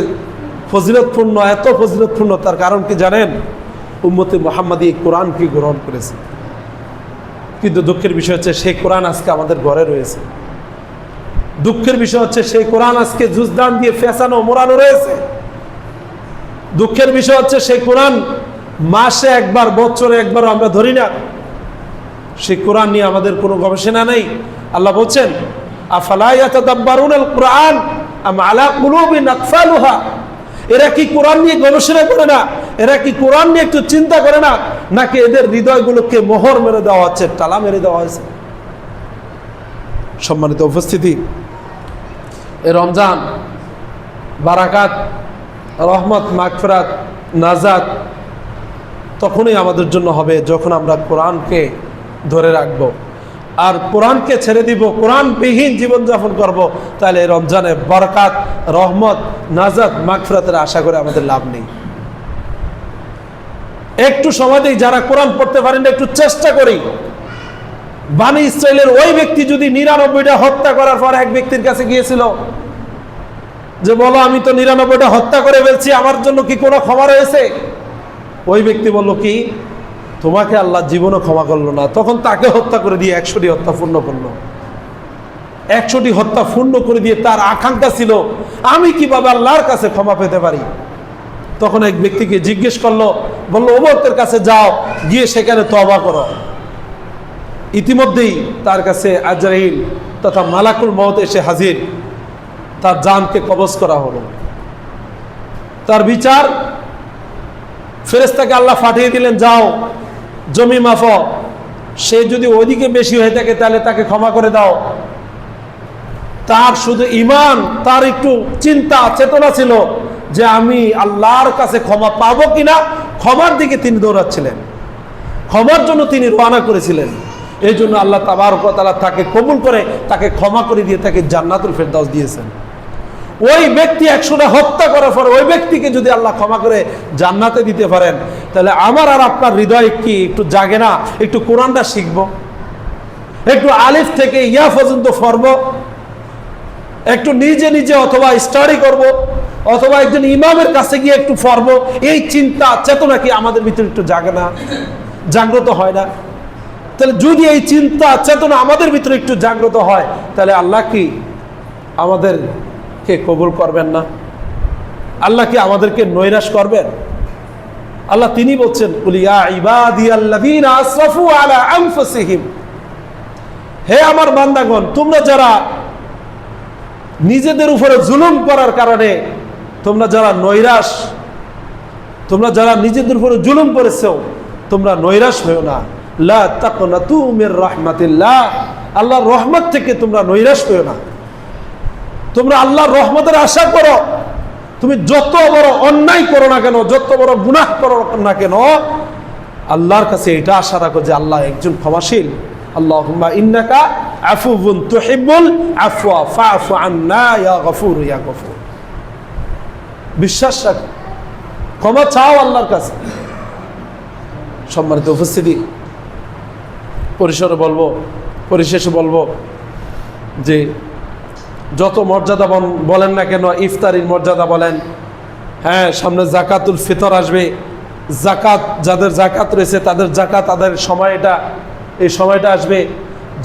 ফজিলতপূর্ণ, এত ফজিলতপূর্ণ। তার কারণ কি জানেন? উম্মতে মুহাম্মাদি কোরআনকে গ্রহণ করেছে। কিন্তু দুঃখের বিষয় হচ্ছে সেই কোরআন আজকে আমাদের ঘরে রয়েছে। দুঃখের বিষয় হচ্ছে সেই কোরআন আজকে জুজদান দিয়ে ফেসানো, মোড়ানো রয়েছে। দুঃখের বিষয় হচ্ছে সেই কোরআন মাসে একবার, বছরে একবার আমরা ধরি না। সেই কোরআন নিয়ে আমাদের কোনো গবেষণা নেই। আল্লাহ বলছেন, আফালা ইয়াতাদাব্বারুনাল কুরআন আম আলা কুলুবিন আকফালুহা। এরা কি কোরআন নিয়ে গবেষণা করে না? এরা কি কোরআন নিয়ে একটু চিন্তা করে না? নাকি এদের হৃদয়গুলোকে মোহর মেরে দেওয়া হচ্ছে, তালা মেরে দেওয়া হয়েছে? সম্মানিত উপস্থিতি, এই রমজান বারাকাত, রহমত, মাগফিরাত, নাজাত তখনই আমাদের জন্য হবে যখন আমরা কোরআনকে ধরে রাখব আর কোরআনকে ছেড়ে দিব, কোরআনবিহীন জীবনযাপন করব। তাহলে রমজানে বরকাত, রহমত, নাজাত, মাগফিরাতের আশা করে আমাদের লাভ নেই। একটু সময় দিই, যারা কোরআন পড়তে পারেন না একটু চেষ্টা করি। বানি ইসরাইলের ওই ব্যক্তি যদি 99টা হত্যা করার পর এক ব্যক্তির কাছে গিয়েছিল যে বলো, আমি তো 99টা হত্যা করে ফেলছি, আমার জন্য কি কোনো ক্ষমা রয়েছে? ওই ব্যক্তি বলল কি, তোমাকে আল্লাহ জীবনও ক্ষমা করলো না। তখন তাকে হত্যা করে দিয়ে 100টি হত্যা পূর্ণ করলো। 100টি হত্যা পূর্ণ করে দিয়ে তার আকাঙ্ক্ষা ছিল আমি কিভাবে আল্লাহর কাছে ক্ষমা পেতে পারি। তখন এক ব্যক্তিকে জিজ্ঞেস করলো, বললো ওমরের কাছে যাও, গিয়ে সেখানে তওবা করো। ইতিমধ্যেই তার কাছে আজরাইল তথা মালাকুল মউত এসে হাজির, তার জানকে কবজ করা হলো। তার বিচার, ফেরেশতাকে আল্লাহ পাঠিয়ে দিলেন, যাও জমি মাফো, সে যদি ওইদিকে বেশি হয়ে থাকে তাহলে তাকে ক্ষমা করে দাও। তার শুধু ঈমান, তার একটু চিন্তা চেতনা ছিল যে আমি আল্লাহর কাছে ক্ষমা পাবো কিনা, ক্ষমার দিকে তিনি দৌড়াচ্ছিলেন, ক্ষমার জন্য তিনি রওনা করেছিলেন। এই জন্য আল্লাহ তাবারক ওয়া তাআলা তাকে কবুল করে তাকে ক্ষমা করে দিয়ে তাকে জান্নাতুল ফেরদাউস দিয়েছেন। ওই ব্যক্তি 100টা হত্যা করার পর ওই ব্যক্তিকে যদি আল্লাহ ক্ষমা করে জান্নাতে দিতে পারেন, তাহলে আমার আর আপনার হৃদয় কি একটু জাগে না? একটু কোরআনটা শিখবো, একটু আলিফ থেকে ইয়া পর্যন্ত পড়বো, একটু নিজে নিজে অথবা স্টাডি করব, অথবা একজন ইমামের কাছে গিয়ে একটু পড়বো। এই চিন্তা চেতনা কি আমাদের ভিতরে একটু জাগে না, জাগ্রত হয় না? তাহলে যদি এই চিন্তা চেতনা আমাদের ভিতরে একটু জাগ্রত হয়, তাহলে আল্লাহ কি আমাদেরকে কবুল করবেন না? আল্লাহ কি আমাদেরকে নৈরাশ করবেন? আল্লাহ তিনি বলছেন, কুল ইয়া ইবাদিয়াল্লাযীনা আসরাফু আলা আনফুসিহিম, হে আমার বান্দাগণ, তোমরা যারা নিজেদের উপরে জুলুম করার কারণে তোমরা যারা নৈরাশ, তোমরা যারা নিজেদের উপরে জুলুম করেছো, তোমরা নৈরাশ হও না। লা তাকনাতু মির রাহমাতিল্লাহ, আল্লাহর রহমত থেকে তোমরা নৈরাশ হও না। তোমরা আল্লাহর রহমতের আশা করো। তুমি যত বড় অন্যায় করো না কেন, যত বড় গুনাহ করো না কেন, আল্লাহর কাছে এটা আশা রাখো যে আল্লাহ একজন ক্ষমাশীল। আল্লাহুম্মা ইন্নাকা আফুউন তুহিব্বুল আফওয়া ফা'ফু আন্না ইয়া গফুর ইয়া গফুর। বিশ্বাস রাখো, ক্ষমা চাও আল্লাহর কাছে। সম্মানিত উপস্থিতি, পরিশেষে বলবো যে যত মর্যাদা বলেন না কেন, ইফতারির মর্যাদা বলেন, হ্যাঁ সামনে জাকাতুল ফিতর আসবে, জাকাত যাদের জাকাত রয়েছে তাদের জাকাত তাদের এই সময়টা আসবে,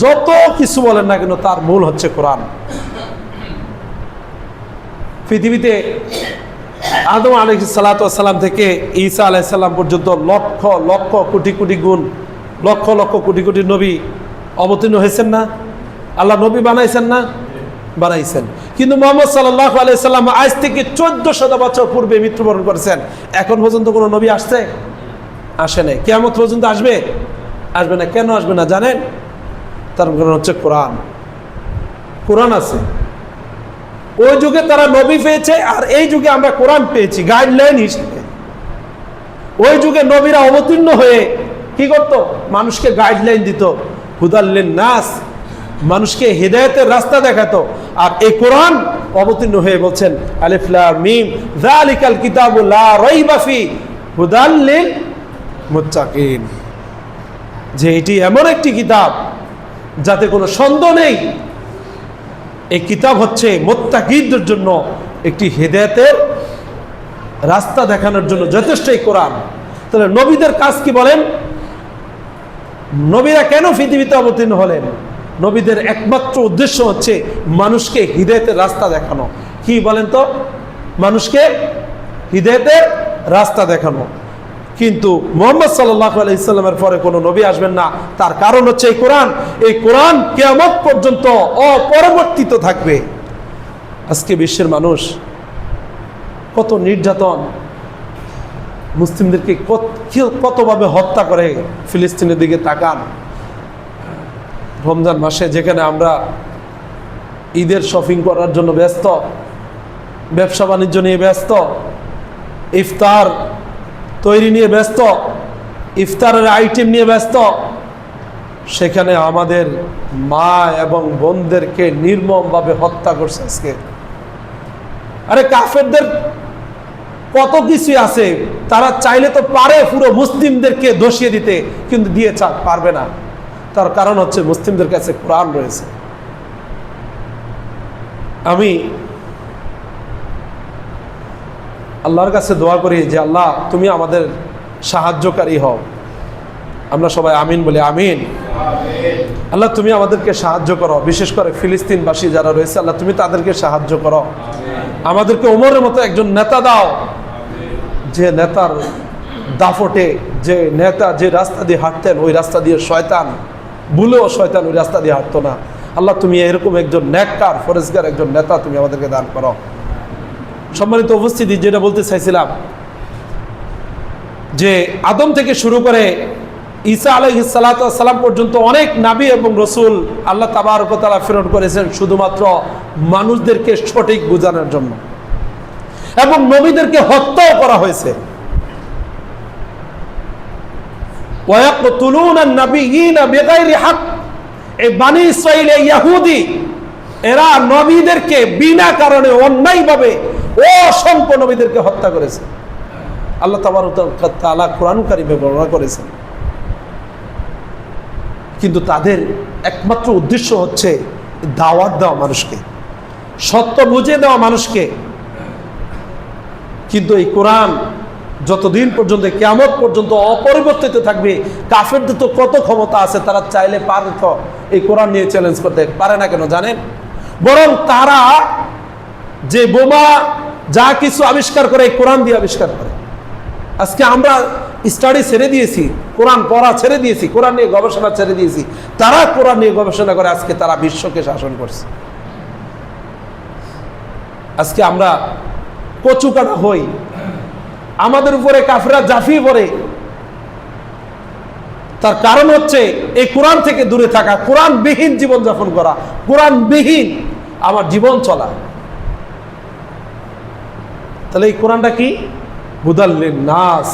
যত কিছু বলেন না কেন তার মূল হচ্ছে কোরআন। পৃথিবীতে আদম আলাইহিস সালাতু ওয়াস সালাম থেকে ঈসা আলাইহিস সালাম পর্যন্ত লক্ষ লক্ষ কোটি কোটি গুণ, লক্ষ লক্ষ কোটি কোটি নবী অবতীর্ণ হয়েছেন না? আল্লাহ নবী বানাইছেন না? বানাইছেন। কিন্তু মুহাম্মদ সাল্লাল্লাহু আলাইহি সাল্লাম আজ থেকে 1400 বছর পূর্বে মৃত্যুবরণ করেছেন। এখন পর্যন্ত কোনো নবী আসছে? আসে নাই। কিয়ামত পর্যন্ত আসবে? আসবে না। কেন আসবে না জানেন? তার কারণ হচ্ছে কোরআন আছে। ওই যুগে তারা নবী পেয়েছে, আর এই যুগে আমরা কোরআন পেয়েছি গাইডলাইন হিসেবে। ওই যুগে নবীরা অবতীর্ণ হয়ে কি করত? মানুষকে গাইডলাইন দিত, হুদাল্লিন নাস, মানুষকে হিদায়াতের রাস্তা দেখাতো। আর এই কোরআন অবতীর্ণ হয়ে বলছেন আলিফ লাম মিম যালিকাল কিতাবু লা রাইবা ফি হুদাল লিল মুত্তাকিন, যে এটি এমন একটি কিতাব যাতে কোনো সন্দেহ নেই। এই কিতাব হচ্ছে মুত্তাকিনদের জন্য একটি হিদায়াতের রাস্তা দেখানোর জন্য যথেষ্ট এই কোরআন। তাহলে নবীদের কাজ কি বলেন? নবীরা কেন পৃথিবীতে অবতীর্ণ হলেন? নবীদের একমাত্র উদ্দেশ্য হচ্ছে মানুষকে হিদায়াতের রাস্তা দেখানো। কি বলেন তো? মানুষকে হিদায়াতের রাস্তা দেখানো। কিন্তু মুহাম্মদ সাল্লাল্লাহু আলাইহি সাল্লামের পরে কোনো নবী আসবেন না। তার কারণ হচ্ছে এই কোরআন। এই কোরআন কিয়ামত পর্যন্ত অপরিবর্তিত থাকবে। আজকে বিশ্বের মানুষ কত নির্যাতন, মুসলিমদেরকে কতভাবে হত্যা করে। ফিলিস্তিনের দিকে তাকান। রমজান মাসে যেখানে আমরা ঈদের শপিং করার জন্য ব্যস্ত, ব্যবসা বাণিজ্য নিয়ে ব্যস্ত, ইফতার তৈরি নিয়ে ব্যস্ত, ইফতারের আইটেম নিয়ে ব্যস্ত, সেখানে আমাদের মা এবং বোনদেরকে নির্মমভাবে হত্যা করছে আজকে। আরে কাফেরদের কত কিছু আছে, তারা চাইলে তো পারে পুরো মুসলিমদেরকে ধসিয়ে দিতে, কিন্তু দিয়ে পারবে না। তার কারণ হচ্ছে মুসলিমদের কাছে কোরআন রয়েছে। আমি আল্লাহর কাছে দোয়া করি যে আল্লাহ তুমি আমাদের সাহায্যকারী হও। আমরা সবাই আমিন বলি, আমিন। আল্লাহ তুমি আমাদেরকে সাহায্য করো, বিশেষ করে ফিলিস্তিনবাসী যারা রয়েছে আল্লাহ তুমি তাদেরকে সাহায্য করো। আমাদেরকে ওমরের মতো একজন নেতা দাও, যে নেতার দাফটে, যে নেতা যে রাস্তা দিয়ে হাঁটতেন ওই রাস্তা দিয়ে শয়তান ভুলেও শয়তান ওই রাস্তা দিয়ে হাঁটতো না। আল্লাহ তুমি এরকম একজন নেককার ফরেজগার একজন নেতা তুমি আমাদেরকে দান করো। সম্মানিত উপস্থিতি, যেটা বলতে চাইছিলাম যে আদম থেকে শুরু করে ঈসা আলাইহিস সালাতু ওয়াস সালাম পর্যন্ত অনেক নবী এবং রাসূল আল্লাহ তাবারক ওয়া তাআলা প্রেরণ করেছেন শুধুমাত্র মানুষদেরকে সঠিক বোঝানোর জন্য, এবং নবীদেরকে হত্যাও করা হয়েছে। ওয়ায়াকতুলুনা আন-নাবিয়্যিনা বিগাইরি হক, এই বনি ইসরাঈল ইহুদি এরা নবীদেরকে বিনা কারণে অন্যায়ভাবে অসংখ্য নবীদেরকে হত্যা করেছে। আল্লাহ তাবারক ওয়া তাআলা কোরআন কারীমে বর্ণনা করেছেন। কিন্তু তাদের একমাত্র উদ্দেশ্য হচ্ছে দাওয়াত দেওয়া মানুষকে, সত্য বুঝে দেওয়া মানুষকে। কিন্তু এই কোরআন যতদিন পর্যন্ত কিয়ামত পর্যন্ত অপরিবর্তিত থাকবে, কাফেরদের তো কত ক্ষমতা আছে, তারা চাইলে পারে তো এই কোরআন নিয়ে চ্যালেঞ্জ করতে পারে না। কেন জানেন? বরং তারা যে বোমা যা কিছু আবিষ্কার করে এই কোরআন দিয়ে আবিষ্কার করে। আজকে আমরা স্টাডি ছেড়ে দিয়েছি, কোরআন পড়া ছেড়ে দিয়েছি, কোরআন নিয়ে গবেষণা ছেড়ে দিয়েছি। তারা কোরআন নিয়ে গবেষণা করে আজকে তারা বিশ্বকে শাসন করছে। আজকে আমরা কচুকাটা হই, আমাদের উপরে কাফেররা ঝাঁপিয়ে পড়ে। তার কারণ হচ্ছে এই কোরআন থেকে দূরে থাকা, কোরআনবিহীন জীবনযাপন করা, কোরআনবিহীন আমার জীবন চলা। তাহলে এই কোরআনটা কি? হুদাল লিন-নাস।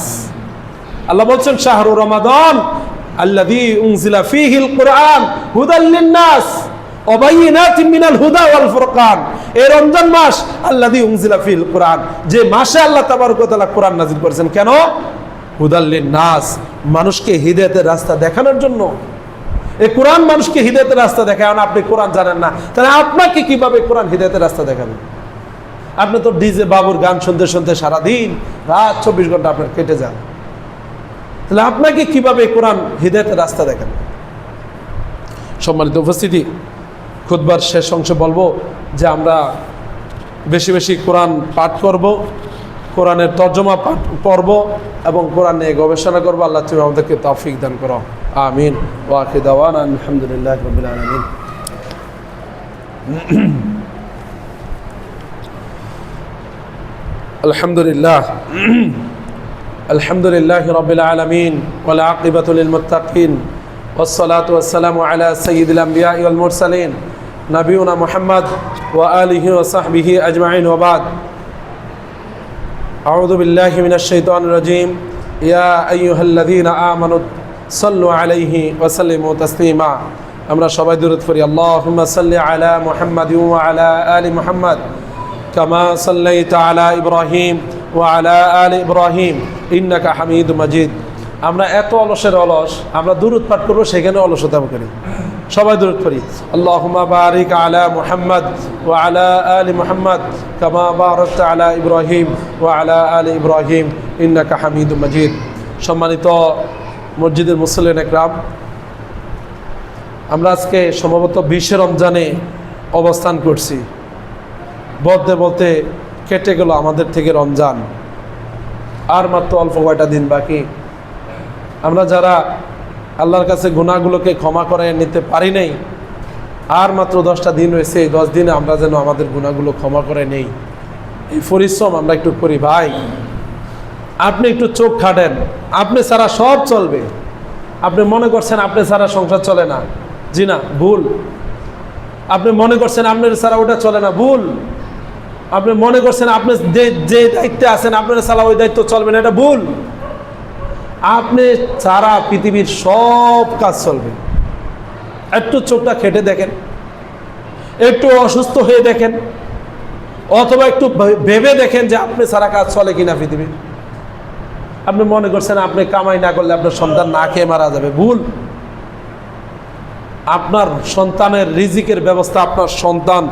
আল্লাহ বলছেন শাহরু রমাদান আল্লাযী উনজিলা ফীহিল কুরআন হুদাল লিন-নাস ওয়া বাইয়িনাতিন মিনাল হুদা ওয়াল ফুরকান। এই রমজান মাস আল্লাযী উনজিলা ফীহিল কুরআন, যে মাসে আল্লাহ তাবারক ওয়া তাআলা কোরআন নাযিল করেছেন। কেন? হুদাল লিন-নাস, মানুষকে হিদায়াতের রাস্তা দেখানোর জন্য। এই কোরআন মানুষকে হিদায়াতের রাস্তা দেখায়, আপনি কোরআন জানেন না, তাহলে আপনাকে কিভাবে কোরআন হিদায়াতের রাস্তা দেখাবে? আপনি তো ডিজে বাবুর গান শুনতে শুনতে সারাদিন রাত 24 ঘন্টা আপনার কেটে যান, তাহলে আপনাকে কিভাবে কোরআন হিদায়াতের রাস্তা দেখাবে? সম্মানিত উপস্থিতি, খুতবার শেষ অংশে বলবো যে আমরা বেশি বেশি কোরআন পাঠ করব, কোরআনের তর্জমা পাঠ পড়ব এবং কোরআন নিয়ে গবেষণা করবো। আল্লাহ তুমি আমাদেরকে তৌফিক দান করো, আমিন। ওয়া আখিরু দাওয়ানা আলহামদুলিল্লাহি রাব্বিল আলামিন। আলহামদুলিল্লাহ আলহামদুলিল্লাহি রাব্বিল আলামিন ওয়াল আকিবাতু লিল মুত্তাকিন والصلاة والسلام على سيد الأنبياء والمرسلين نبينا محمد وآله وصحبه أجمعين وبعد أعوذ بالله من الشيطان الرجيم يا أيها الذين آمنوا صلوا عليه وسلموا تسليما আমরা সবাই দুরূদ পড়ি اللهم صل على محمد وعلى آل محمد كما صليت على إبراهيم وعلى آل إبراهيم إنك حميد مجيد। আমরা এত অলসের অলস, আমরা দুরূদ পাঠ করবো সেখানে অলসতা করি। সবাই দুরূদ পড়ি আল্লাহুম্মা বারিক আলা মুহাম্মদ ওয়া আলা আলি মুহাম্মদ কামা বারাকতা আলা ইব্রাহিম ওয়া আলা আলি ইব্রাহিম ইন্নাকা হামিদুম মাজিদ। সম্মানিত মসজিদের মুসল্লিন একরাম, আমরা আজকে সম্ভবত 20 রমজানে অবস্থান করছি। বলতে বলতে কেটে গেল আমাদের থেকে রমজান, আর মাত্র অল্প কয়টা দিন বাকি। আমরা যারা আল্লাহর কাছে গুনাহগুলোকে ক্ষমা করে নিতে পারি নাই, আর মাত্র 10টা দিন রয়েছে, এই 10 দিনে আমরা যেন আমাদের গুনাহগুলো ক্ষমা করে নেই, এই পরিশ্রম আমরা একটু করি। ভাই, আপনি একটু চোখ খাটেন, আপনি ছাড়া সব চলবে। আপনি মনে করছেন আপনি ছাড়া সংসার চলে না, জি না, ভুল। আপনি মনে করছেন আপনার ছাড়া ওটা চলে না, ভুল। আপনি মনে করছেন আপনি যে দায়িত্বে আছেন আপনার ছাড়া ওই দায়িত্ব চলবে না, এটা ভুল। আপনি সারা পৃথিবীর সব কাজ চলবে। একটু চোখটা খেটে দেখেন, একটু অসুস্থ হয়ে দেখেন, অথবা একটু ভেবে দেখেন যে আপনি সারা কাজ চলে কিনা পৃথিবীর। আপনি মনে করছেন আপনি কামাই না করলে আপনার সন্তান না খেয়ে মারা যাবে, ভুল। আপনার সন্তানের রিজিকের ব্যবস্থা আপনার সন্তান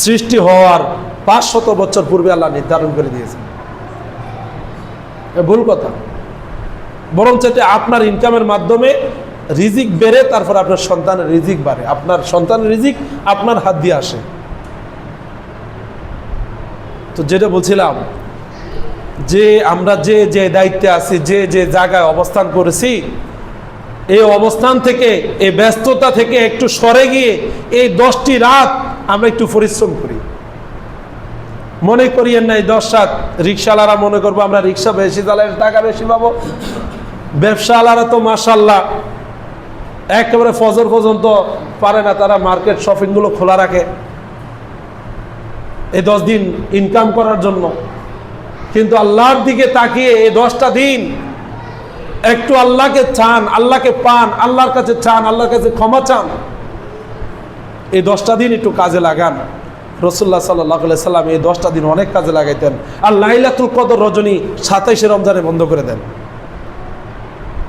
সৃষ্টি হওয়ার 500 বছর পূর্বে আল্লাহ নির্ধারণ করে দিয়েছেন, ভুল কথা। বরং চাইতে আপনার ইনকামের মাধ্যমে রিজিক বেড়ে তারপর আপনার সন্তানের রিজিক বাড়ে, আপনার সন্তানের রিজিক আপনার হাত দিয়ে আসে। তো যেটা বলছিলাম যে আমরা যে যে দায়িত্বে আছি, যে যে জায়গায় অবস্থান করেছি, এই অবস্থান থেকে, এই ব্যস্ততা থেকে একটু সরে গিয়ে এই 10টি রাত আমরা একটু পরিশ্রম করি। মনে করিয়েন না এই 10 রাত রিক্সাওয়ালারা মনে করবো আমরা রিক্সা বেশি চালালে টাকা বেশি পাবো। ব্যবসাওয়ালারা তো মাশাআল্লাহ একেবারে ফজর পর্যন্ত পারে না, তারা মার্কেট শপিংগুলো খোলা রাখে এই 10 দিন ইনকাম করার জন্য। কিন্তু আল্লাহর দিকে তাকিয়ে এই 10টা দিন একটু আল্লাহকে চান, আল্লাহকে পান, আল্লাহর কাছে চান, আল্লাহর কাছে ক্ষমা চান। এই 10টা দিন একটু কাজে লাগান। রাসূলুল্লাহ সাল্লাল্লাহু আলাইহি সাল্লাম এই 10টা দিন অনেক কাজে লাগাইতেন। আর লাইলাতুল কদর রজনী 27 রমজানে বন্ধ করে দেন।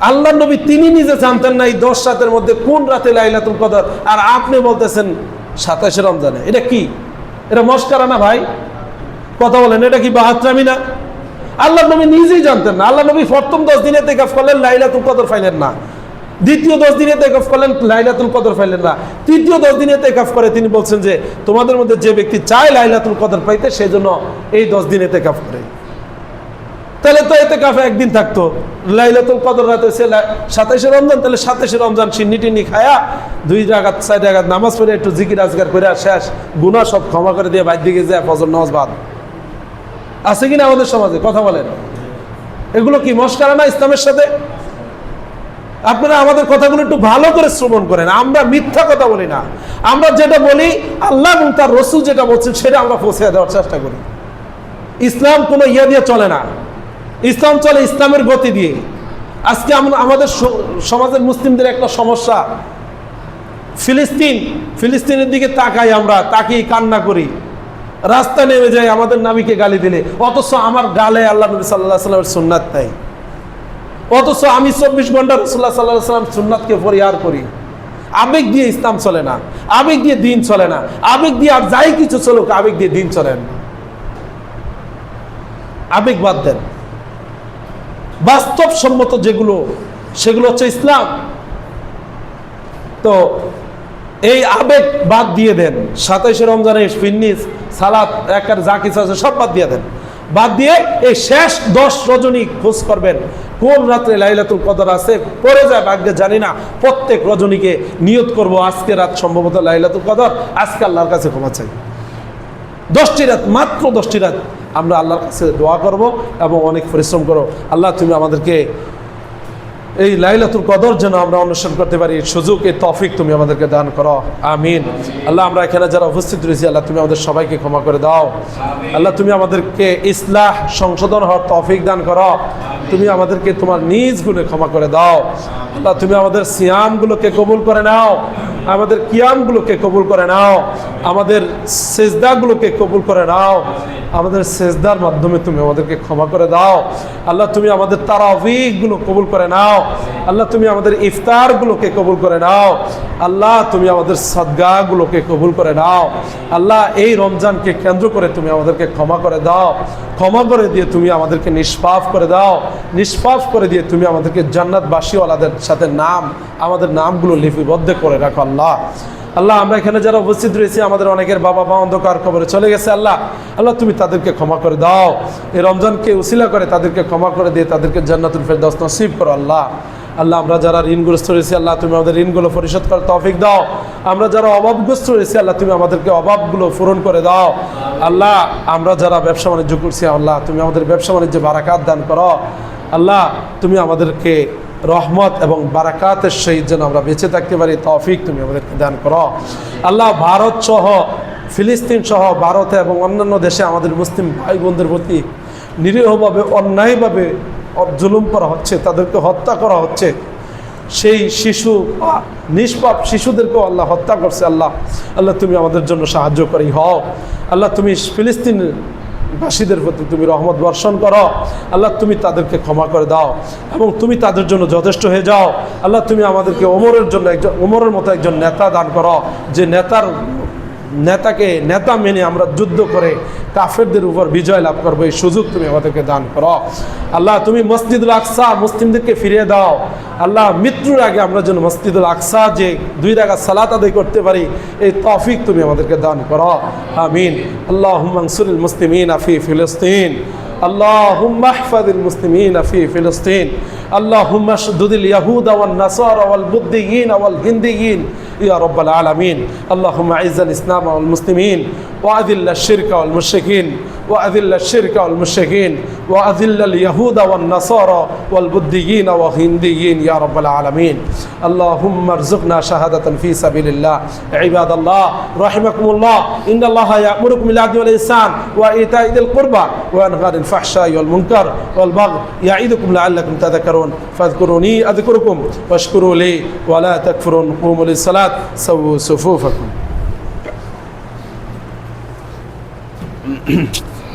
আল্লাহ নবী তিনি নিজে জানতেন না এই 10 রাতের মধ্যে কোন রাতে লাইলাতুল কদর, আর আপনি বলতেছেন 27 রমজানে। এটা কি? এটা মস্কারা না ভাই? কথা বলেন, এটা কি বাহাত্রামি না? আল্লাহ নবী নিজেই জানতেন না। আল্লাহ নবী প্রথম 10 দিনে ইতিকাফ করলেন, লাইলাতুল কদর পাইলেন না। দ্বিতীয় 10 দিনে ইতিকাফ করলেন, লাইলাতুল কদর পাইলেন না। তৃতীয় 10 দিনে ইতিকাফ করে তিনি বলছেন যে তোমাদের মধ্যে যে ব্যক্তি চায় লাইলাতুল কদর পাইতে, সেজন্য এই 10 দিন ইতিকাফ করে। তাহলে তো ইতিকাফে একদিন থাকতো, লাইলাতুল কদর রাতে হচ্ছে 27 রমজান, তাহলে 27 রমজান সিন্নি টিন্নি খায়া 2 রাকাত 4 রাকাত নামাজ পড়ে একটু জিকির আজকার করে শেষ, গুনাহ সব ক্ষমা করে দিয়ে বাইর দিকে যায় ফজর নামাজ বাদ। আছে কিনা আমাদের সমাজে? কথা বলেন, এগুলো কি মস্কারা না ইসলামের সাথে? আপনারা আমাদের কথাগুলো একটু ভালো করে শ্রবণ করেন। আমরা মিথ্যা কথা বলি না, আমরা যেটা বলি আল্লাহ এবং তার রাসূল যেটা বলছেন সেটা আমরা পৌঁছে দেওয়ার চেষ্টা করি। ইসলাম কোনো ইয়া দিয়ে চলে না, ইসলাম চলে ইসলামের গতি দিয়ে। আজকে আমাদের সমাজের মুসলিমদের একটা সমস্যা, ফিলিস্তিনের দিকে তাকাই, আমরা তাকিয়ে কান্না করি, রাস্তা নেমে যাই আমাদের নবীকে গালি দিলে, অথচ আমার গালে আল্লাহ নবী সাল্লাল্লাহু আলাইহি ওয়াসাল্লামের সুন্নাত নাই। অথচ আমি 24 ঘন্টা রাসূলুল্লাহ সাল্লাল্লাহু আলাইহি ওয়াসাল্লাম সুন্নাতকে পরিহার করি। আবেগ দিয়ে ইসলাম চলে না, আবেগ দিয়ে দিন চলে না, আবেগ দিয়ে আর যাই কিছু চলুক, আবেগ দিয়ে দিন চলে না। আবেগ বাদ দেন, বাস্তবসম্মত যেগুলো সেগুলো হচ্ছে ইসলাম। তো এই আবেগ বাদ দিয়ে দেন, 27 রমজানে ফিন্নিস সালাত একার যা কিছু আছে সব বাদ দিয়ে দেন। বাদ দিয়ে এই শেষ 10 রজনী খোঁজ করবেন কোন রাত্রে লাইলাতুল কদর আছে, পড়ে যায় ভাগ্যে জানি না, প্রত্যেক রজনীকে নিয়ত করব আজকে রাত সম্ভবত লাইলাতুল কদর, আজকে আল্লাহর কাছে ক্ষমা চাই। 10টি রাত, মাত্র 10টি রাত আমরা আল্লাহর কাছে দোয়া করব এবং অনেক পরিশ্রম করো। আল্লাহ তুমি আমাদেরকে এই লাইলাতুল কদর যেন আমরা অনুসরণ করতে পারি, সুযোগ, এই তৌফিক তুমি আমাদেরকে দান করো, আমিন। আল্লাহ আমরা এখানে যারা উপস্থিত রয়েছি, আল্লাহ তুমি আমাদের সবাইকে ক্ষমা করে দাও। আল্লাহ তুমি আমাদেরকে ইসলাহ সংশোধন হওয়ার তৌফিক দান করো, তুমি আমাদেরকে তোমার নিজ গুণে ক্ষমা করে দাও। আল্লাহ তুমি আমাদের সিয়ামগুলোকে কবুল করে নাও, আমাদের কিয়ামগুলোকে কবুল করে নাও, আমাদের সেজদাগুলোকে কবুল করে নাও, আমাদের সেজদার মাধ্যমে তুমি আমাদেরকে ক্ষমা করে দাও। আল্লাহ তুমি আমাদের তারাবিগুলো কবুল করে নাও, আল্লাহ তুমি আমাদের ইফতারগুলোকে কবুল করে নাও, আল্লাহ তুমি আমাদের সাদগাগুলোকে কবুল করে নাও। আল্লাহ এই রমজানকে কেন্দ্র করে তুমি আমাদেরকে ক্ষমা করে দাও, ক্ষমা করে দিয়ে তুমি আমাদেরকে নিষ্পাপ করে দাও, নিষ্পাপ করে দিয়ে তুমি আমাদেরকে জান্নাতবাসীওয়ালাদের সাথে আমাদের নামগুলো লিপিবদ্ধ করে রাখো। আল্লাহ আল্লাহ আমরা এখানে যারা উপস্থিত রয়েছি, আমাদের অনেকের বাবা মা অন্ধকার কবরে চলে গেছে, আল্লাহ আল্লাহ তুমি তাদেরকে ক্ষমা করে দাও, এই রমজানকে উসিলা করে তাদেরকে ক্ষমা করে দিয়ে তাদেরকে জান্নাতুল ফেরদাউস নসিব করো। আল্লাহ আল্লাহ আমরা যারা ঋণগ্রস্ত রয়েছি, আল্লাহ তুমি আমাদের ঋণগুলো পরিশোধ করার তৌফিক দাও। আমরা যারা অভাবগ্রস্ত রয়েছি, আল্লাহ তুমি আমাদেরকে অভাবগুলো পূরণ করে দাও। আল্লাহ আমরা যারা ব্যবসা বাণিজ্য করছি, আল্লাহ তুমি আমাদের ব্যবসা বাণিজ্যে বারাকাত দান করো। আল্লাহ তুমি আমাদেরকে রহমত এবং বারাকাতের সহিত যেন আমরা বেঁচে থাকতে পারি, তৌফিক তুমি আমাদেরকে দান করো। আল্লাহ ভারত সহ, ফিলিস্তিন সহ ভারতে এবং অন্যান্য দেশে আমাদের মুসলিম ভাই বোনদের প্রতি নিরীহভাবে অন্যায়ভাবে জুলুম করা হচ্ছে, তাদেরকে হত্যা করা হচ্ছে, সেই শিশু নিষ্পাপ শিশুদেরকেও আল্লাহ হত্যা করছে। আল্লাহ আল্লাহ তুমি আমাদের জন্য সাহায্যকারী হও। আল্লাহ তুমি ফিলিস্তিন বাসীদের প্রতি তুমি রহমত বর্ষণ করো। আল্লাহ তুমি তাদেরকে ক্ষমা করে দাও এবং তুমি তাদের জন্য যথেষ্ট হয়ে যাও। আল্লাহ তুমি আমাদেরকে ওমরের মতো একজন নেতা দান করো, যে নেতাকে নেতা মেনে আমরা যুদ্ধ করে কাফেরদের উপর বিজয় লাভ করবো, এই সুযোগ তুমি আমাদেরকে দান করো। আল্লাহ তুমি মসজিদুল আকসা মুসলিমদেরকে ফিরিয়ে দাও। আল্লাহ মৃত্যুর আগে আমরা যেন মসজিদুল আকসা যে 2 রাকাত সালাত আদায় করতে পারি, এই তৌফিক তুমি আমাদেরকে দান করো, আমিন। আল্লাহুম্মা আনসুরিল মুসলিমিনা ফি ফিলিস্তিন, আল্লাহুম্মা ইহফাযিল মুসলিমিনা ফি ফিলিস্তিন, আল্লাহুম্মা শুদ্দুদিল ইয়াহুদা ওয়ান নাসারা ওয়াল বুদ্দিয়িন ওয়াল হিন্দিয়িন ইয়া রাব্বাল আলামিন। আল্লাহুম্মা আইজ্জিল ইসলাম ওয়াল মুসলিমিন ওয়াযিল্ল আশ-শিরকা ওয়াল মুশরিকিন وأذل الشرك والمشركين وأذل اليهود والنصارى والبديين والهنديين يا رب العالمين. اللهم ارزقنا شهادة في سبيل الله. عباد الله رحمكم الله، إن الله يأمركم بالعدل والإحسان وإيتاء ذي القربى وينهى عن الفحشاء والمنكر والبغي يعظكم لعلكم تذكرون. فاذكروني أذكركم واشكروا لي ولا تكفرون. قوموا للصلاة سووا صفوفكم.